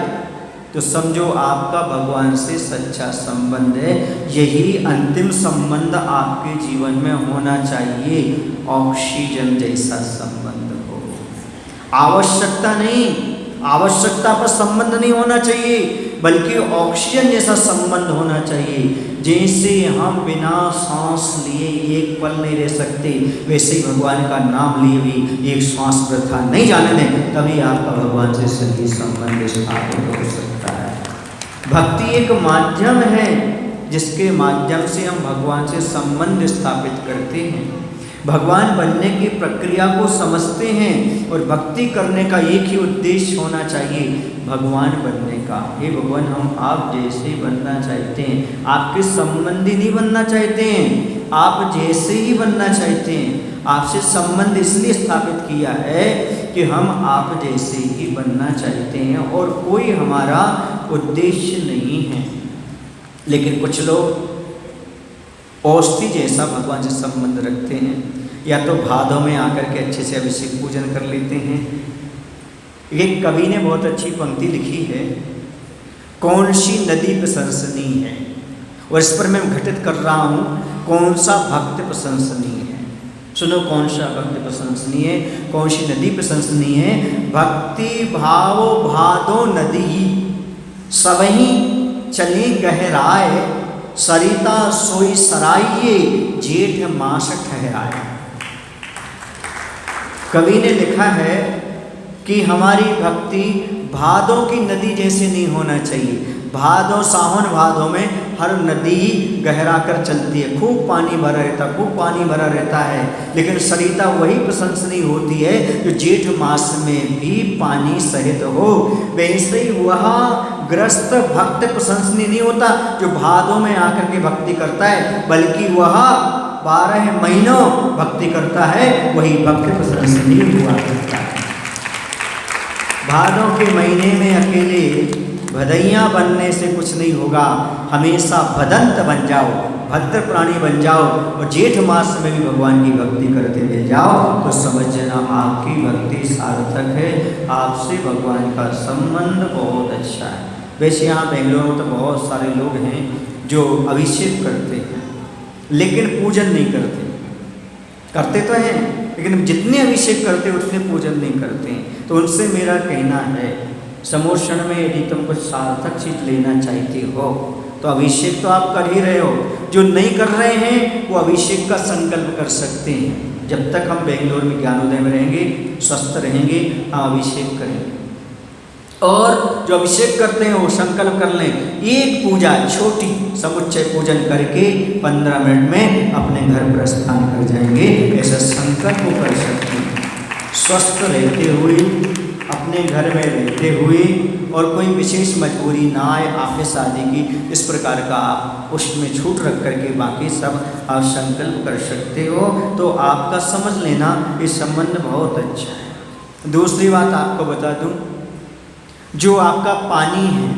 तो समझो आपका भगवान से सच्चा संबंध है। यही अंतिम संबंध आपके जीवन में होना चाहिए। ऑक्सीजन जैसा संबंध हो। आवश्यकता नहीं, आवश्यकता पर संबंध नहीं होना चाहिए, बल्कि ऑक्सीजन जैसा संबंध होना चाहिए। जैसे हम बिना सांस लिए एक पल नहीं रह सकते, वैसे ही भगवान का नाम लिए भी एक श्वास वृथा नहीं जाने दें, तभी आपका भगवान से सही संबंध स्थापित हो सकता है। भक्ति एक माध्यम है जिसके माध्यम से हम भगवान से संबंध स्थापित करते हैं, भगवान बनने की प्रक्रिया को समझते हैं। और भक्ति करने का एक ही उद्देश्य होना चाहिए, भगवान बनने का। हे भगवान, हम आप जैसे बनना चाहते हैं, आपके संबंधी नहीं बनना चाहते हैं, आप जैसे ही बनना चाहते हैं। आपसे संबंध इसलिए स्थापित किया है कि हम आप जैसे ही बनना चाहते हैं, और कोई हमारा उद्देश्य नहीं है। लेकिन कुछ लोग औषधि जैसा भगवान से संबंध रखते हैं, या तो भादों में आकर के अच्छे से अभिषेक पूजन कर लेते हैं। एक कवि ने बहुत अच्छी पंक्ति लिखी है, कौन सी नदी प्रशंसनीय है, और इस पर मैं घटित कर रहा हूँ कौन सा भक्त प्रशंसनीय है। सुनो, कौन सा भक्त प्रशंसनीय है, कौन सी नदी प्रशंसनीय है? भक्ति भाव भादो नदी सबही चली गहराए, सरिता सोई सराइये जेठ मास ठहराए। कवि ने लिखा है कि हमारी भक्ति भादों की नदी जैसे नहीं होना चाहिए। भादों, सावन भादों में हर नदी गहरा कर चलती है, खूब पानी भरा रहता, खूब पानी भरा रहता है। लेकिन सरिता वही प्रशंसनीय होती है जो जेठ मास में भी पानी सहित हो। वैसे ही वह ग्रस्त भक्त प्रशंसनीय नहीं होता जो भादों में आकर के भक्ति करता है, बल्कि वह 12 महीनों भक्ति करता है, वही भक्त प्रशंसनीय हुआ करता है। भादों के महीने में अकेले भदैया बनने से कुछ नहीं होगा, हमेशा भदंत बन जाओ, भद्र प्राणी बन जाओ, और जेठ मास में भी भगवान की भक्ति करते हुए जाओ, तो समझना आपकी भक्ति सार्थक है, आपसे भगवान का संबंध बहुत अच्छा है। वैसे यहाँ बेंगलोर में तो बहुत सारे लोग हैं जो अभिषेक करते हैं लेकिन पूजन नहीं करते। करते तो हैं लेकिन जितने अभिषेक करते उतने पूजन नहीं करते हैं। तो उनसे मेरा कहना है, समोषण में यदि तुम कुछ सार्थक चीज लेना चाहते हो तो अभिषेक तो आप कर ही रहे हो, जो नहीं कर रहे हैं वो अभिषेक का संकल्प कर सकते हैं। जब तक हम बेंगलोर में ज्ञानोदय में रहेंगे, स्वस्थ रहेंगे, हम अभिषेक करेंगे। और जो अभिषेक करते हैं वो संकल्प कर लें, एक पूजा छोटी समुच्चय पूजन करके 15 मिनट में अपने घर प्रस्थान कर जाएंगे। ऐसा संकल्प कर सकते हैं। स्वस्थ रहते हुए, अपने घर में रहते हुए, और कोई विशेष मजबूरी ना आए आपने शादी की, इस प्रकार का आप उसमें छूट रख करके बाकी सब आप संकल्प कर सकते हो। तो आपका समझ लेना ये संबंध बहुत अच्छा है। दूसरी बात आपको बता दूं, जो आपका पानी है,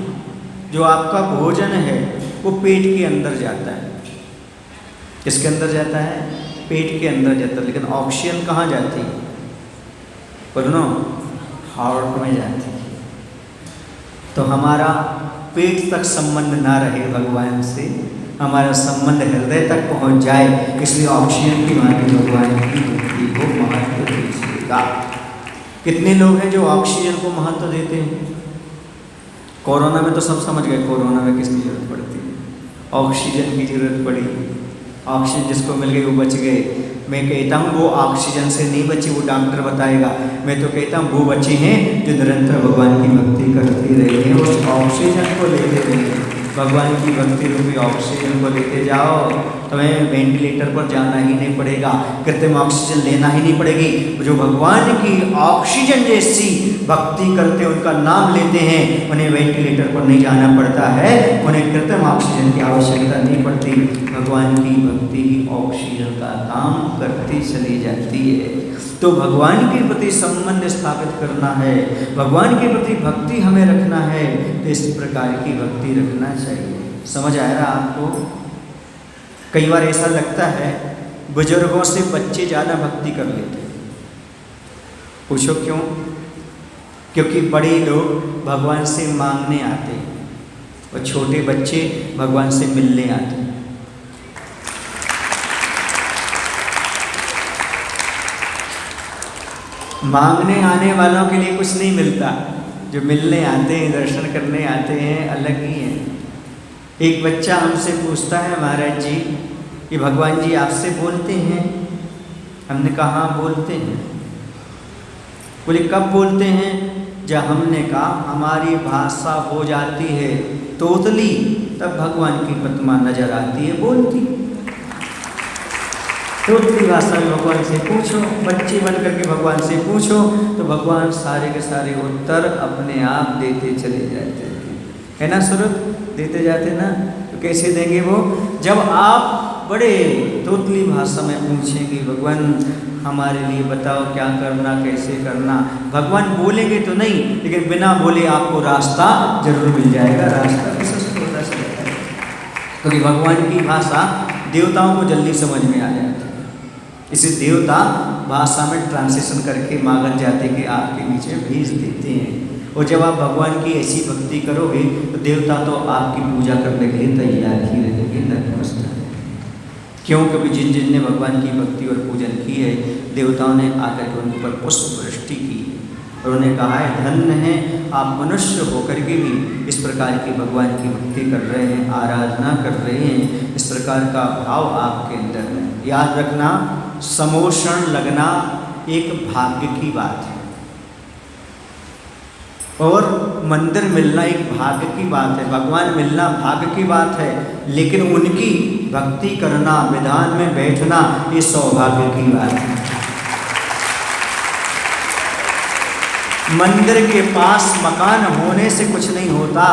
जो आपका भोजन है, वो पेट के अंदर जाता है। किसके अंदर जाता है? पेट के अंदर जाता है। लेकिन ऑक्सीजन कहाँ जाती है? बोलो, हार्ट में जाती है। तो हमारा पेट तक संबंध ना रहे भगवान से, हमारा संबंध हृदय तक पहुंच जाए, इसलिए ऑक्सीजन की भांति भगवान की भक्ति को महत्व दीजिएगा। कितने लोग हैं जो ऑक्सीजन को महत्व देते हैं? कोरोना में तो सब समझ गए कोरोना में किसकी जरूरत पड़ती है। ऑक्सीजन की जरूरत पड़ी, ऑक्सीजन जिसको मिल गई वो बच गए। मैं कहता हूँ वो ऑक्सीजन से नहीं बची, वो डॉक्टर बताएगा। मैं तो कहता हूँ वो बचे हैं जो निरंतर भगवान की भक्ति करते रहे हैं, उस ऑक्सीजन को लेते रहे। भगवान की भक्ति रूपी ऑक्सीजन को लेते जाओ, तुम्हें वेंटिलेटर पर जाना ही नहीं पड़ेगा, कृत्रिम ऑक्सीजन लेना ही नहीं पड़ेगी। जो भगवान की ऑक्सीजन जैसी भक्ति करते, उनका नाम लेते हैं, उन्हें वेंटिलेटर पर नहीं जाना पड़ता है, उन्हें कृत्रिम ऑक्सीजन की आवश्यकता नहीं पड़ती। भगवान की भक्ति ही ऑक्सीजन का काम करती चली जाती है। तो भगवान के प्रति संबंध स्थापित करना है, भगवान के प्रति भक्ति हमें रखना है, तो इस प्रकार की भक्ति रखना चाहिए। समझ आया रहा आपको? कई बार ऐसा लगता है बुजुर्गों से बच्चे ज़्यादा भक्ति कर लेते हैं। पूछो क्यों? क्योंकि बड़े लोग भगवान से मांगने आते हैं और छोटे बच्चे भगवान से मिलने आते हैं। मांगने आने वालों के लिए कुछ नहीं मिलता, जो मिलने आते हैं, दर्शन करने आते हैं, अलग ही है। एक बच्चा हमसे पूछता है, महाराज जी कि भगवान जी आपसे बोलते हैं? हमने कहा बोलते हैं। बोले कब बोलते हैं? जब हमने कहा हमारी भाषा हो जाती है तोतली, तब भगवान की प्रतिमा नजर आती है बोलती। तोतली भाषा में भगवान से पूछो, बच्चे बन करके भगवान से पूछो, तो भगवान सारे के सारे उत्तर अपने आप देते चले जाते हैं, है ना स्वरूप? देते जाते ना। तो कैसे देंगे वो? जब आप बड़े तोतली भाषा में पूछेंगे, भगवान हमारे लिए बताओ क्या करना, कैसे करना। भगवान बोलेंगे तो नहीं, लेकिन बिना बोले आपको रास्ता जरूर मिल जाएगा। रास्ता विशेष होता है, क्योंकि भगवान की भाषा देवताओं को जल्दी समझ में आ जाती है। इसे देवता भाषा में ट्रांसलेशन करके मागन जाते कि आपके बीच में भेज देते हैं। और जब आप भगवान की ऐसी भक्ति करोगे तो देवता तो आपकी पूजा करने के लिए तैयार ही रहेंगे। नतमस्तक। क्यों? क्योंकि जिन जिन ने भगवान की भक्ति और पूजन की है, देवताओं ने आकर के उनके ऊपर पुष्प वृष्टि की और उन्हें कहा है धन्य है आप मनुष्य होकर के भी इस प्रकार की भगवान की भक्ति कर रहे हैं, आराधना कर रहे हैं। इस प्रकार का भाव आपके अंदर है। याद रखना, समोषण लगना एक भाग्य की बात है और मंदिर मिलना एक भाग्य की बात है। भगवान मिलना भाग्य की बात है, लेकिन उनकी भक्ति करना, विधान में बैठना, ये सौभाग्य की बात है। मंदिर के पास मकान होने से कुछ नहीं होता,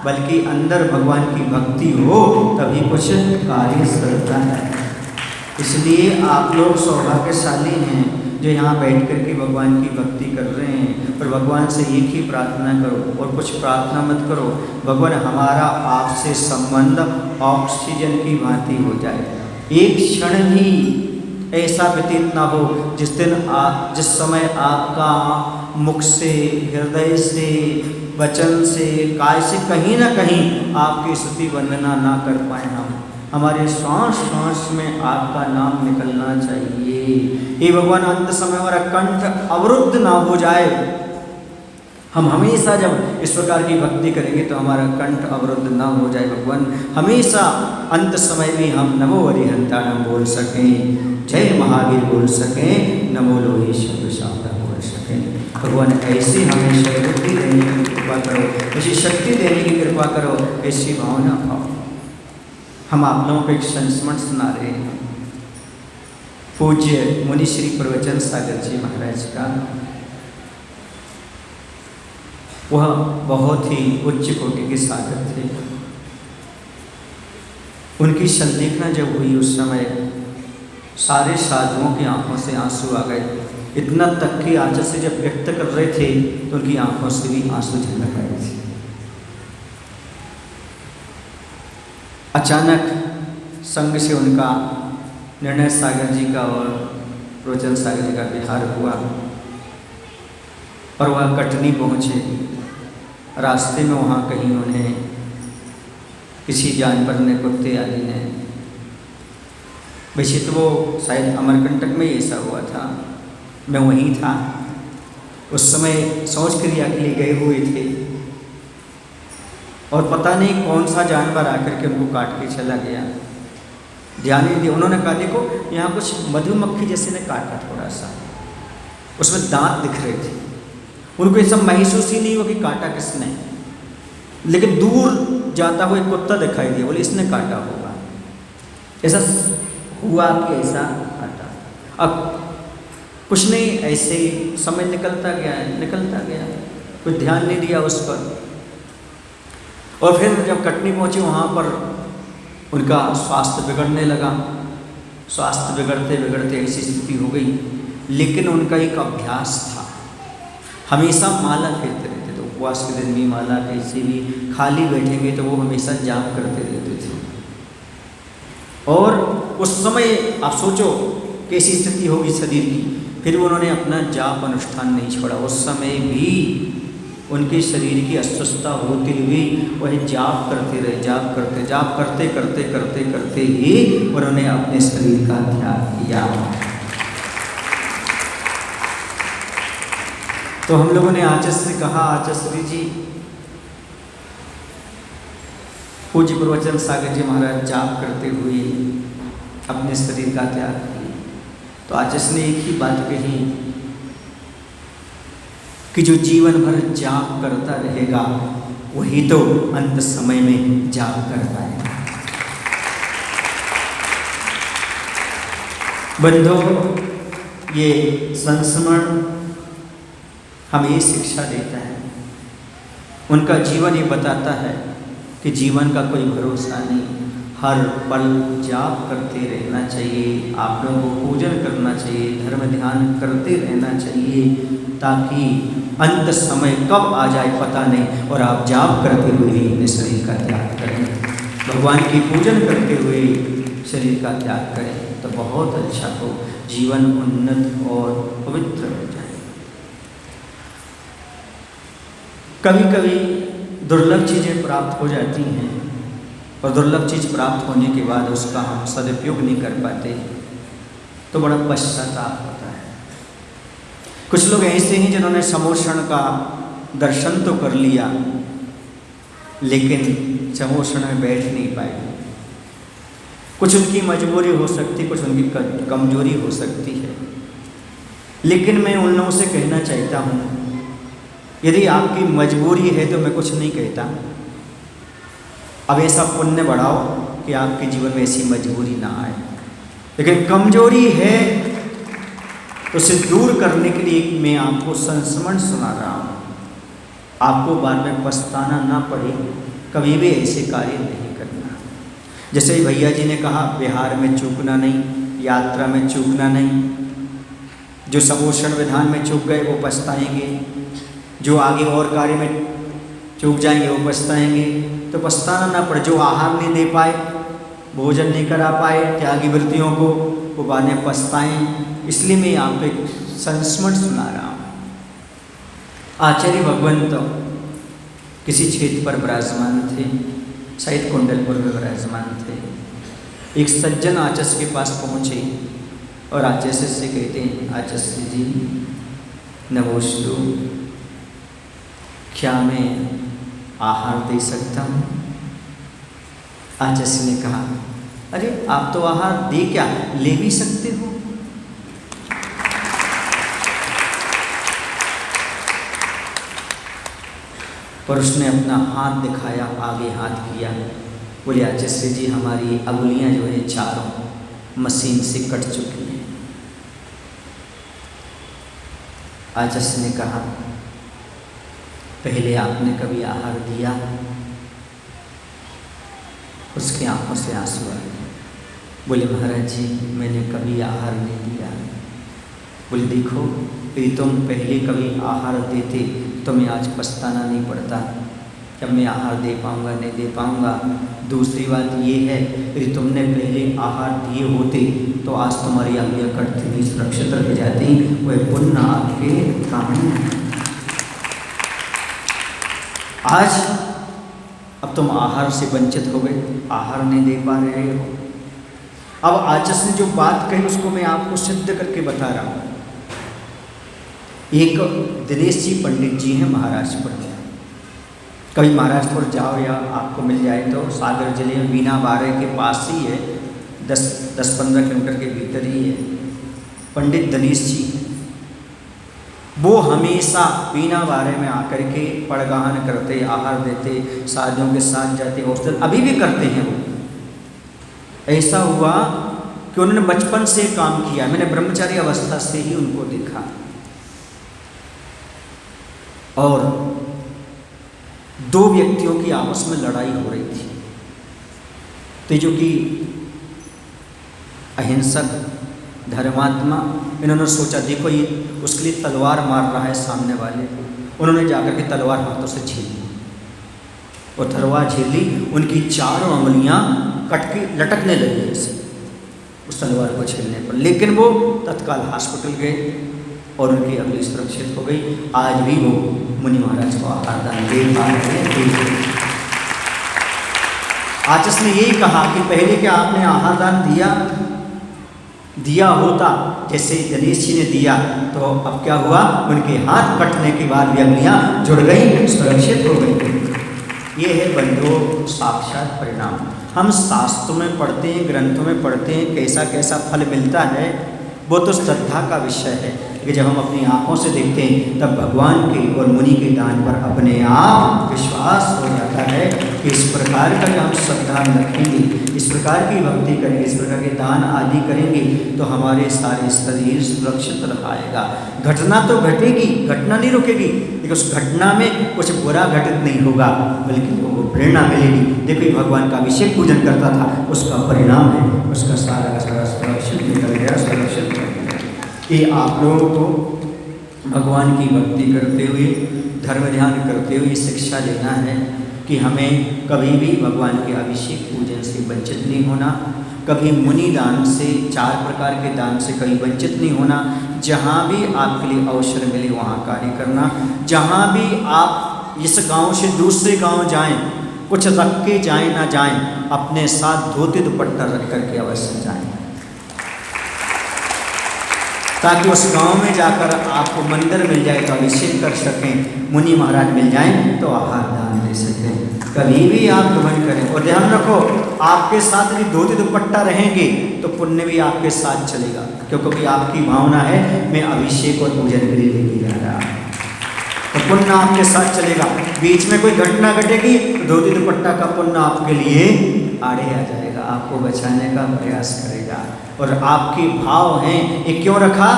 बल्कि अंदर भगवान की भक्ति हो तभी कुछ कार्य करता है। इसलिए आप लोग सौभाग्यशाली हैं जो यहाँ बैठ कर के भगवान की भक्ति कर रहे हैं। और भगवान से एक ही प्रार्थना करो और कुछ प्रार्थना मत करो। भगवान हमारा आपसे संबंध ऑक्सीजन की भांति हो जाए। एक क्षण भी ऐसा व्यतीत ना हो जिस समय आपका मुख से, हृदय से, वचन से, काय से कहीं ना कहीं आपकी स्तुति वंदना ना कर पाए। हमारे श्वास श्वास में आपका नाम निकलना चाहिए। हे भगवान, अंत समय हमारा कंठ अवरुद्ध ना हो जाए। हम हमेशा जब इस प्रकार की भक्ति करेंगे तो हमारा कंठ अवरुद्ध ना हो जाए। भगवान हमेशा अंत समय में हम नमो हरिहंताणम बोल सकें, जय महावीर बोल सकें, नमो लोहेश्वर शारदा बोल सकें। भगवान ऐसे हमें शक्ति देने की कृपा करो, ऐसी शक्ति देने की कृपा करो, ऐसी भावना पाओ। हम आप लोगों को एक संस्मरण सुना रहे हैं पूज्य मुनि श्री प्रवचन सागर जी महाराज का। वह बहुत ही उच्च कोटि के साधक थे। उनकी संदेखना जब हुई उस समय सारे साधुओं की आंखों से आंसू आ गए। इतना तक कि आचार्य से जब व्यक्त कर रहे थे तो उनकी आंखों से भी आंसू झलक आए थे। अचानक संग से उनका निर्णय सागर जी का और प्रवचन सागर जी का विहार हुआ और वह कटनी पहुँचे। रास्ते में वहाँ कहीं उन्हें किसी जानवर ने, कुत्ते आदि ने, वैसे तो वो शायद अमरकंटक में ऐसा हुआ था, मैं वहीं था उस समय, शौच क्रिया के लिए गए हुए थे और पता नहीं कौन सा जानवर आकर के उनको काट के चला गया। ध्यान नहीं दिया। उन्होंने कहा देखो यहाँ कुछ मधुमक्खी जैसे ने काटा थोड़ा सा, उसमें दांत दिख रहे थे। उनको ये सब महसूस ही नहीं हुआ कि काटा किसने, लेकिन दूर जाता हुआ एक कुत्ता दिखाई दिया, बोले इसने काटा होगा। ऐसा हुआ कि ऐसा काटा। अब कुछ नहीं, ऐसे ही समय निकलता गया, कोई ध्यान नहीं दिया उस पर। और फिर जब कटनी पहुँचे वहाँ पर उनका स्वास्थ्य बिगड़ने लगा। स्वास्थ्य बिगड़ते बिगड़ते ऐसी स्थिति हो गई। लेकिन उनका एक अभ्यास था, हमेशा माला फेरते रहते थे। तो उपवास के दिन भी माला, कैसे भी खाली बैठेंगे तो वो हमेशा जाप करते रहते थे। और उस समय आप सोचो कैसी स्थिति होगी शरीर की। फिर उन्होंने अपना जाप अनुष्ठान नहीं छोड़ा। उस समय भी उनके शरीर की अस्वस्थता होते हुए वह जाप करते रहे, जाप करते ही उन्होंने अपने शरीर का त्याग किया। तो हम लोगों ने आचार्य से कहा, आचार्य जी पूज्य प्रवचन सागर जी महाराज जाप करते हुए अपने शरीर का त्याग किया। तो आचार्य ने एक ही बात कही कि जो जीवन भर जाप करता रहेगा वही तो अंत समय में जाप कर पाएगा। बंधुओं, ये संस्मरण हमें शिक्षा देता है। उनका जीवन ये बताता है कि जीवन का कोई भरोसा नहीं, हर पल जाप करते रहना चाहिए, आप लोगों को पूजन करना चाहिए, धर्म ध्यान करते रहना चाहिए, ताकि अंत समय कब आ जाए पता नहीं और आप जाप करते हुए ही अपने शरीर का त्याग करें, भगवान की पूजन करते हुए शरीर का त्याग करें तो बहुत अच्छा हो, जीवन उन्नत और पवित्र हो जाए। कभी कभी दुर्लभ चीज़ें प्राप्त हो जाती हैं और दुर्लभ चीज़ प्राप्त होने के बाद उसका हम सदुपयोग नहीं कर पाते तो बड़ा पश्चाताप होता है। कुछ लोग ऐसे हैं जिन्होंने समोषण का दर्शन तो कर लिया लेकिन समोषण में बैठ नहीं पाए। कुछ उनकी मजबूरी हो सकती, कुछ उनकी कमजोरी हो सकती है। लेकिन मैं उन लोगों से कहना चाहता हूँ, यदि आपकी मजबूरी है तो मैं कुछ नहीं कहता, अब ऐसा पुण्य बढ़ाओ कि आपके जीवन में ऐसी मजबूरी ना आए। लेकिन कमजोरी है तो उसे दूर करने के लिए मैं आपको संस्मरण सुना रहा हूँ, आपको बाद में पछताना ना पड़े, कभी भी ऐसे कार्य नहीं करना। जैसे भैया जी ने कहा, बिहार में चूकना नहीं, यात्रा में चूकना नहीं। जो समोषण विधान में चूक गए वो पछताएंगे, जो आगे और कार्य में चूक जाएंगे वो पछताएंगे। तो पछताना ना पड़े। जो आहार नहीं दे पाए, भोजन नहीं करा पाए त्यागी वृत्तियों को, वो बाद में पछताएं। इसलिए मैं आपको एक संस्मरण सुना रहा हूँ। आचार्य भगवंत किसी क्षेत्र पर विराजमान थे, शायद कुंडलपुर में विराजमान थे। एक सज्जन आचार्य के पास पहुँचे और आचार्य से कहते हैं, आचार्य जी नमोस्तु, क्या मैं आहार दे सकता हूँ? आचार्य ने कहा, अरे आप तो आहार दे क्या, ले भी सकते हो। पर उसने अपना हाथ दिखाया, आगे हाथ किया, बोले आचार्य जी हमारी अंगुलियां जो है चारों मशीन से कट चुकी हैं। आचार्य ने कहा पहले आपने कभी आहार दिया? उसकी आंखों से आंसू आ गए। बोले महाराज जी मैंने कभी आहार नहीं दिया। बोले देखो यदि तुम पहले कभी आहार देते तो मैं आज पछताना नहीं पड़ता जब मैं आहार दे पाऊँगा नहीं दे पाऊँगा। दूसरी बात ये है यदि तुमने पहले आहार दिए होते तो आज तुम्हारी अंगुलियां कटती नहीं, सुरक्षित रह जाती। वह पुण्य आपके काम है। आज अब तुम आहार से वंचित हो गए, आहार नहीं दे पा रहे हो। अब आचार्य ने जो बात कही उसको मैं आपको सिद्ध करके बता रहा हूँ। एक दिनेश जी पंडित जी हैं महाराजपुर में। कभी महाराजपुर जाओ या आपको मिल जाए तो सागर जिले में बीना बारे के पास ही है, 10-15 किलोमीटर के भीतर ही है। पंडित दिनेश जी वो हमेशा बीना बारे में आकर के पड़गाहन करते, आहार देते, शादियों के साथ जाते, हॉस्टल अभी भी करते हैं वो। ऐसा हुआ कि उन्होंने बचपन से काम किया, मैंने ब्रह्मचारी अवस्था से ही उनको देखा। और 2 व्यक्तियों की आपस में लड़ाई हो रही थी। तो जो कि अहिंसक धर्मात्मा, इन्होंने सोचा देखो ये उसके लिए तलवार मार रहा है सामने वाले को। उन्होंने जाकर के तलवार हाथों से झेल ली और तलवार झेल ली, उनकी 4 उंगलियां कट के लटकने लगी ऐसे उस तलवार को झेलने पर। लेकिन वो तत्काल हॉस्पिटल गए और उनकी अगली सुरक्षित हो गई। आज भी वो मुनि महाराज को आहार दान दे पा रहे हैं। आचार्य ने यही कहा कि पहले क्या आपने आहार दान दिया होता जैसे गणेश जी ने दिया तो अब क्या हुआ, उनके हाथ कटने के बाद भी अंगुलियां जुड़ गई, सुरक्षित हो गई। ये है बंधुओं साक्षात परिणाम। हम शास्त्रों में पढ़ते हैं, ग्रंथों में पढ़ते हैं कैसा कैसा फल मिलता है, वो तो श्रद्धा का विषय है। कि जब हम अपनी आँखों से देखते हैं तब भगवान के और मुनि के दान पर अपने आप विश्वास हो जाता है कि इस प्रकार का हम श्रद्धा रखेंगे, इस प्रकार की भक्ति करेंगे, इस प्रकार के दान आदि करेंगे तो हमारे सारे शरीर सुरक्षित रहेगा। घटना तो घटेगी, घटना नहीं रुकेगी, लेकिन उस घटना में कुछ बुरा घटित नहीं होगा बल्कि लोगों को प्रेरणा मिलेगी। देखो भगवान का अभिषेक पूजन करता था, उसका परिणाम है, उसका सारा का सारा सुरक्षित निकल गया, सुरक्षित कि आप लोगों को भगवान की भक्ति करते हुए, धर्म ध्यान करते हुए शिक्षा लेना है कि हमें कभी भी भगवान के अभिषेक पूजन से वंचित नहीं होना, कभी मुनि दान से, 4 प्रकार के दान से कभी वंचित नहीं होना। जहाँ भी आपके लिए अवसर मिले वहाँ कार्य करना। जहाँ भी आप इस गांव से दूसरे गांव जाएं, कुछ रख के जाएं ना जाएं, अपने साथ धोती दुपट्टा रख करके अवश्य जाएं, ताकि उस गांव में जाकर आपको मंदिर मिल जाए तो अभिषेक कर सकें, मुनि महाराज मिल जाएं तो आहार दान दे सकें। कभी भी आप ग्रहण करें और ध्यान रखो आपके साथ यदि धोती दुपट्टा रहेंगे तो पुण्य भी आपके साथ चलेगा, क्योंकि आपकी भावना है मैं अभिषेक और पूजन के लिए लेके जा रहा हूँ, तो पुण्य आपके साथ चलेगा। बीच में कोई घटना घटेगी तो धोती दुपट्टा का पुण्य आपके लिए आड़े आ जाएगा, आपको बचाने का प्रयास करेगा। और आपके भाव हैं, ये क्यों रखा,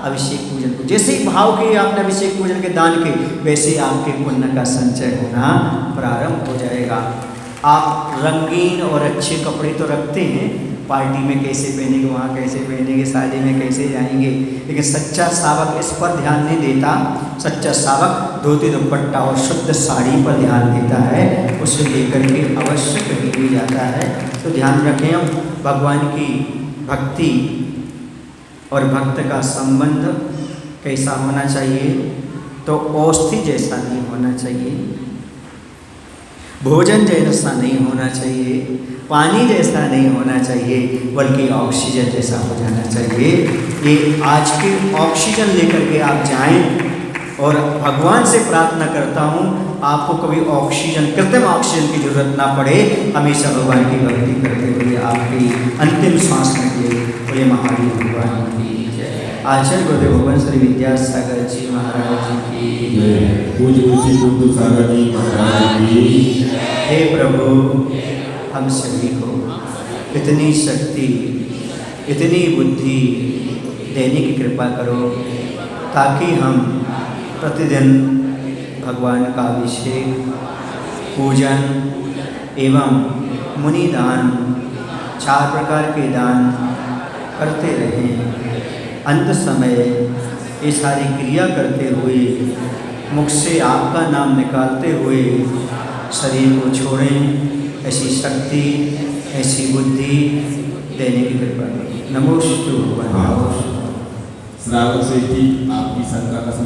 अभिषेक पूजन को। जैसे ही भाव के आपने अभिषेक पूजन के दान के, वैसे आपके पुण्य का संचय होना प्रारंभ हो जाएगा। आप रंगीन और अच्छे कपड़े तो रखते हैं, पार्टी में कैसे पहनेंगे, वहाँ कैसे पहनेंगे, शादी में कैसे जाएंगे, लेकिन सच्चा सावक इस पर ध्यान नहीं देता। सच्चा सावक धोती दुपट्टा और शुद्ध साड़ी पर ध्यान देता है, उसे लेकर के अवश्य कहीं भी जाता है। तो ध्यान रखें हम भगवान की भक्ति और भक्त का संबंध कैसा होना चाहिए, तो औषधि जैसा नहीं होना चाहिए, भोजन जैसा नहीं होना चाहिए, पानी जैसा नहीं होना चाहिए, बल्कि ऑक्सीजन जैसा हो जाना चाहिए। ये आज के ऑक्सीजन लेकर के आप जाएं और भगवान से प्रार्थना करता हूँ आपको कभी ऑक्सीजन, कृत्रिम ऑक्सीजन की जरूरत ना पड़े, हमेशा भगवान की भक्ति करते हुए आपकी अंतिम सांस में बोले महावीर भगवान की जय। आचार्य गुरुदेव भगवान श्री विद्यासागर जी महाराज की जय। पूज्य ऋषि बुद्ध सागर जी महाराज की। हे प्रभु, हम सभी को इतनी शक्ति, इतनी बुद्धि देने की कृपा करो ताकि हम प्रतिदिन भगवान का अभिषेक, पूजन एवं मुनि दान, 4 प्रकार के दान करते रहें। अंत समय ये सारी क्रिया करते हुए मुख से आपका नाम निकालते हुए शरीर को छोड़ें। ऐसी शक्ति, ऐसी बुद्धि देने की कृपा करें। नमोस्तु भगवान। श्रावक से ही आपकी शंका का